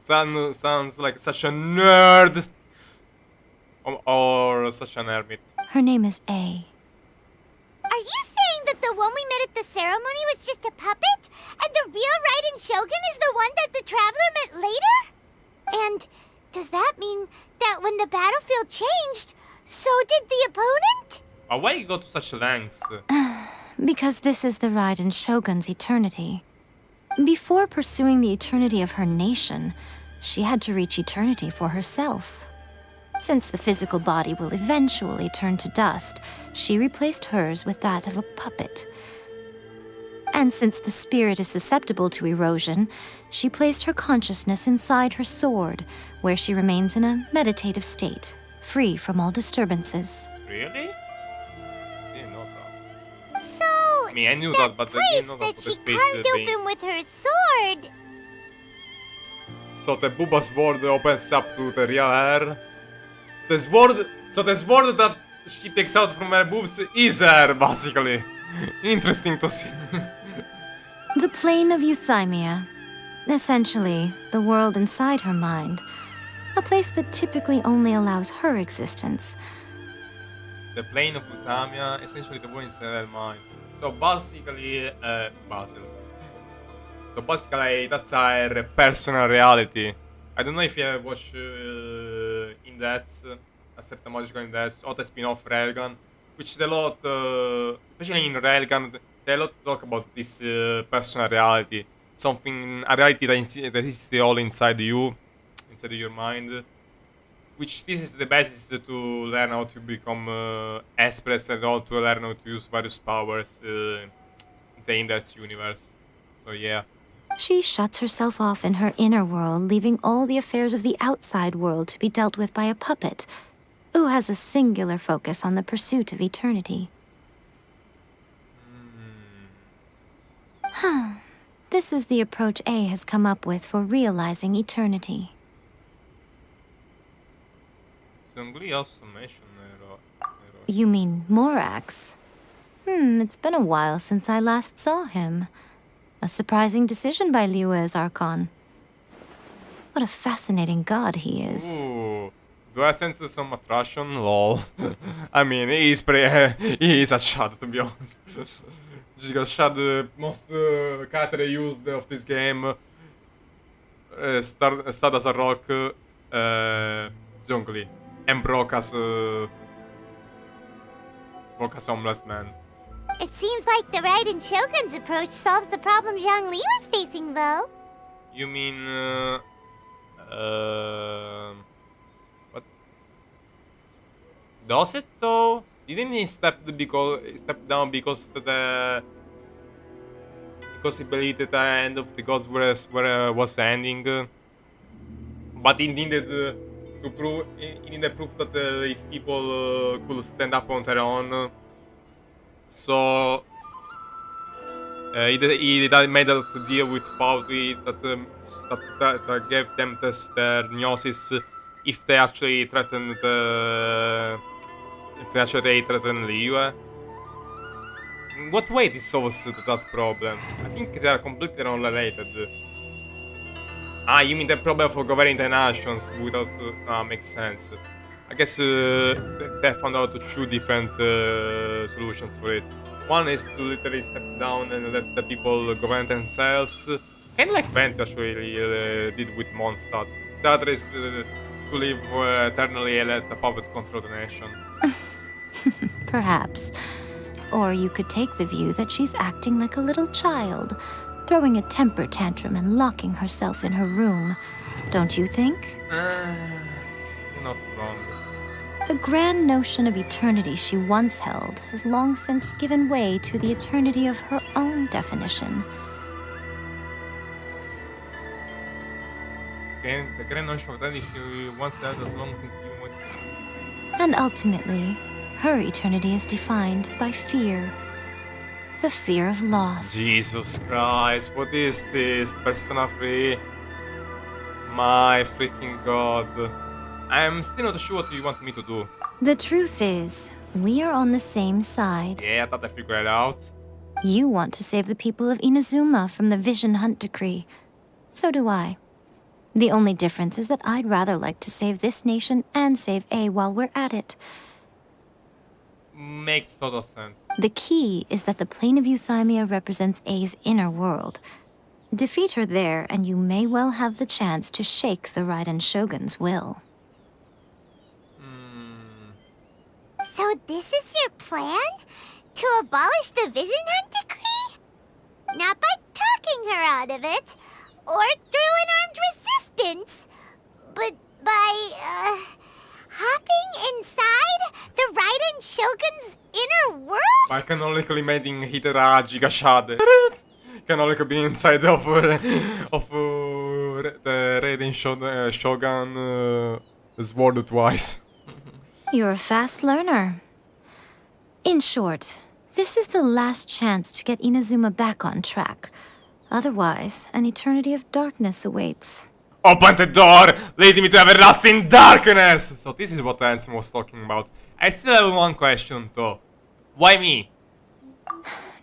Sounds like such a nerd. Or such an hermit. Her name is A. Are you saying that the one we met at the ceremony was just a puppet? And the real Raiden Shogun is the one that the Traveler met later? And does that mean that when the battlefield changed, so did the opponent? Why you go to such lengths? Because this is the Raiden Shogun's eternity. Before pursuing the eternity of her nation, she had to reach eternity for herself. Since the physical body will eventually turn to dust, she replaced hers with that of a puppet. And since the spirit is susceptible to erosion, she placed her consciousness inside her sword, where she remains in a meditative state, free from all disturbances. Really? Didn't know that. So, I mean, I knew that that, but I place didn't know that that she the space carved being... open with her sword. So the Bubba sword opens up to the real hair. The sword that she takes out from her boobs is her, basically. Interesting to see. The plane of Euthymia. Essentially, the world inside her mind. A place that typically only allows her existence. The plane of Utamia, essentially the one inside her mind. So basically, that's her personal reality. I don't know if you ever watched In Depth, a certain magical In Depth, or the spin-off Railgun, which they a lot, especially in Railgun, they a lot talk about this personal reality. something, a reality that is still all inside you, inside your mind. Which this is the basis to learn how to become express and how to learn how to use various powers in that universe. So yeah. She shuts herself off in her inner world, leaving all the affairs of the outside world to be dealt with by a puppet, who has a singular focus on the pursuit of eternity. This is the approach A has come up with for realizing eternity. You mean Morax? It's been a while since I last saw him. A surprising decision by Liyue's Archon. What a fascinating god he is. Ooh. Do I sense some attraction? Lol. I mean, he is a Shad, to be honest. Giga Shad, the most character used of this game. Start as a rock, Zhongli, and broke as homeless man. It seems like the Raiden Shogun's approach solves the problem Zhongli was facing, though. You mean, what? Does it though? Didn't he step down because he believed that the end of the gods was ending? But he needed to prove. He needed proof that his people could stand up on their own. So he made that deal with Foundry that gave them their gnosis if they actually threatened Liyue. What way this solves that problem? I think they are completely unrelated. Ah, you mean the problem for governing the nations without... makes sense. I guess they found out two different solutions for it. One is to literally step down and let the people govern themselves. Kind of like Venti actually did with Mondstadt. The other is to live eternally and let the puppet control the nation. Perhaps. Or you could take the view that she's acting like a little child, throwing a temper tantrum and locking herself in her room. Don't you think? Not wrong. The grand notion of eternity she once held has long since given way to the eternity of her own definition. The grand notion of eternity she once held has long since given way to... And ultimately, her eternity is defined by fear. The fear of loss. Jesus Christ, what is this? Persona 3? My freaking god. I'm still not sure what you want me to do. The truth is, we are on the same side. Yeah, I thought I figured it out. You want to save the people of Inazuma from the Vision Hunt decree. So do I. The only difference is that I'd rather like to save this nation and save A while we're at it. Makes total sense. The key is that the plane of Euthymia represents A's inner world. Defeat her there, and you may well have the chance to shake the Raiden Shogun's will. So this is your plan? To abolish the Vision Hunt decree? Not by talking her out of it, or through an armed resistance, but by, hopping inside the Raiden Shogun's inner world? By canonically making Hidera Gigashade. Canonically being inside of the Raiden Shogun sword twice. You're a fast learner. In short, this is the last chance to get Inazuma back on track. Otherwise, an eternity of darkness awaits. Open the door, leading me to everlasting darkness! So this is what Ansem was talking about. I still have one question though. Why me?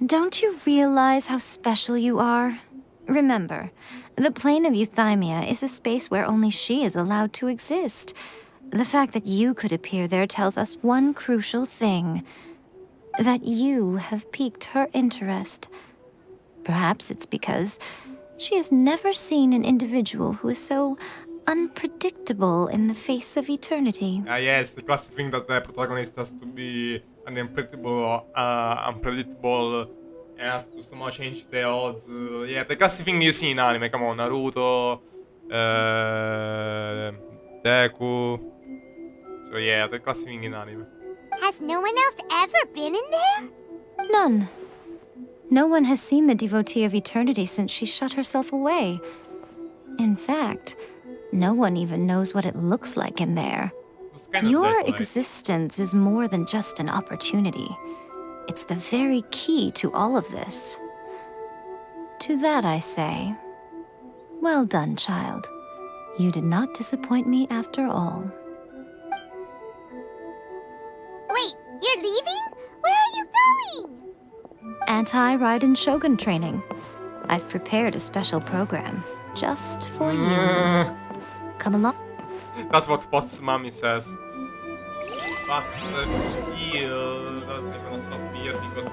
Don't you realize how special you are? Remember, the plane of Euthymia is a space where only she is allowed to exist. The fact that you could appear there tells us one crucial thing. That you have piqued her interest. Perhaps it's because she has never seen an individual who is so unpredictable in the face of eternity. Yes, the classic thing that the protagonist has to be an unpredictable has to somehow change the odds. Yeah, the classic thing you see in anime. Come on, Naruto, Deku. So yeah, the classic thing in anime. Has no one else ever been in there? None. No one has seen the devotee of eternity since she shut herself away. In fact, no one even knows what it looks like in there. It's kind of Your death-like. existence is more than just an opportunity. It's the very key to all of this. To that I say, well done, child. You did not disappoint me after all. Wait, you're leaving? Where are you going? Anti-Raiden Shogun training. I've prepared a special program just for you. Come along. That's what Pot's mommy says. But the skill doesn't gonna stop here because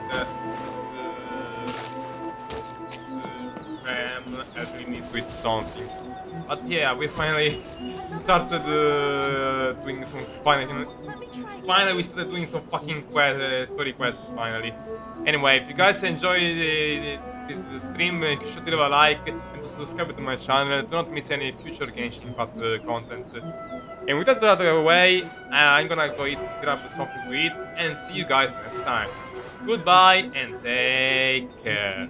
RAM actually needs to eat something. But yeah, we finally started doing some finally we started doing some fucking story quests finally. Anyway, if you guys enjoy this stream, make sure to leave a like and to subscribe to my channel. Do not miss any future Genshin Impact content. And with that out of the way, I'm gonna go grab something to eat and see you guys next time. Goodbye and take care.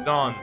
Done.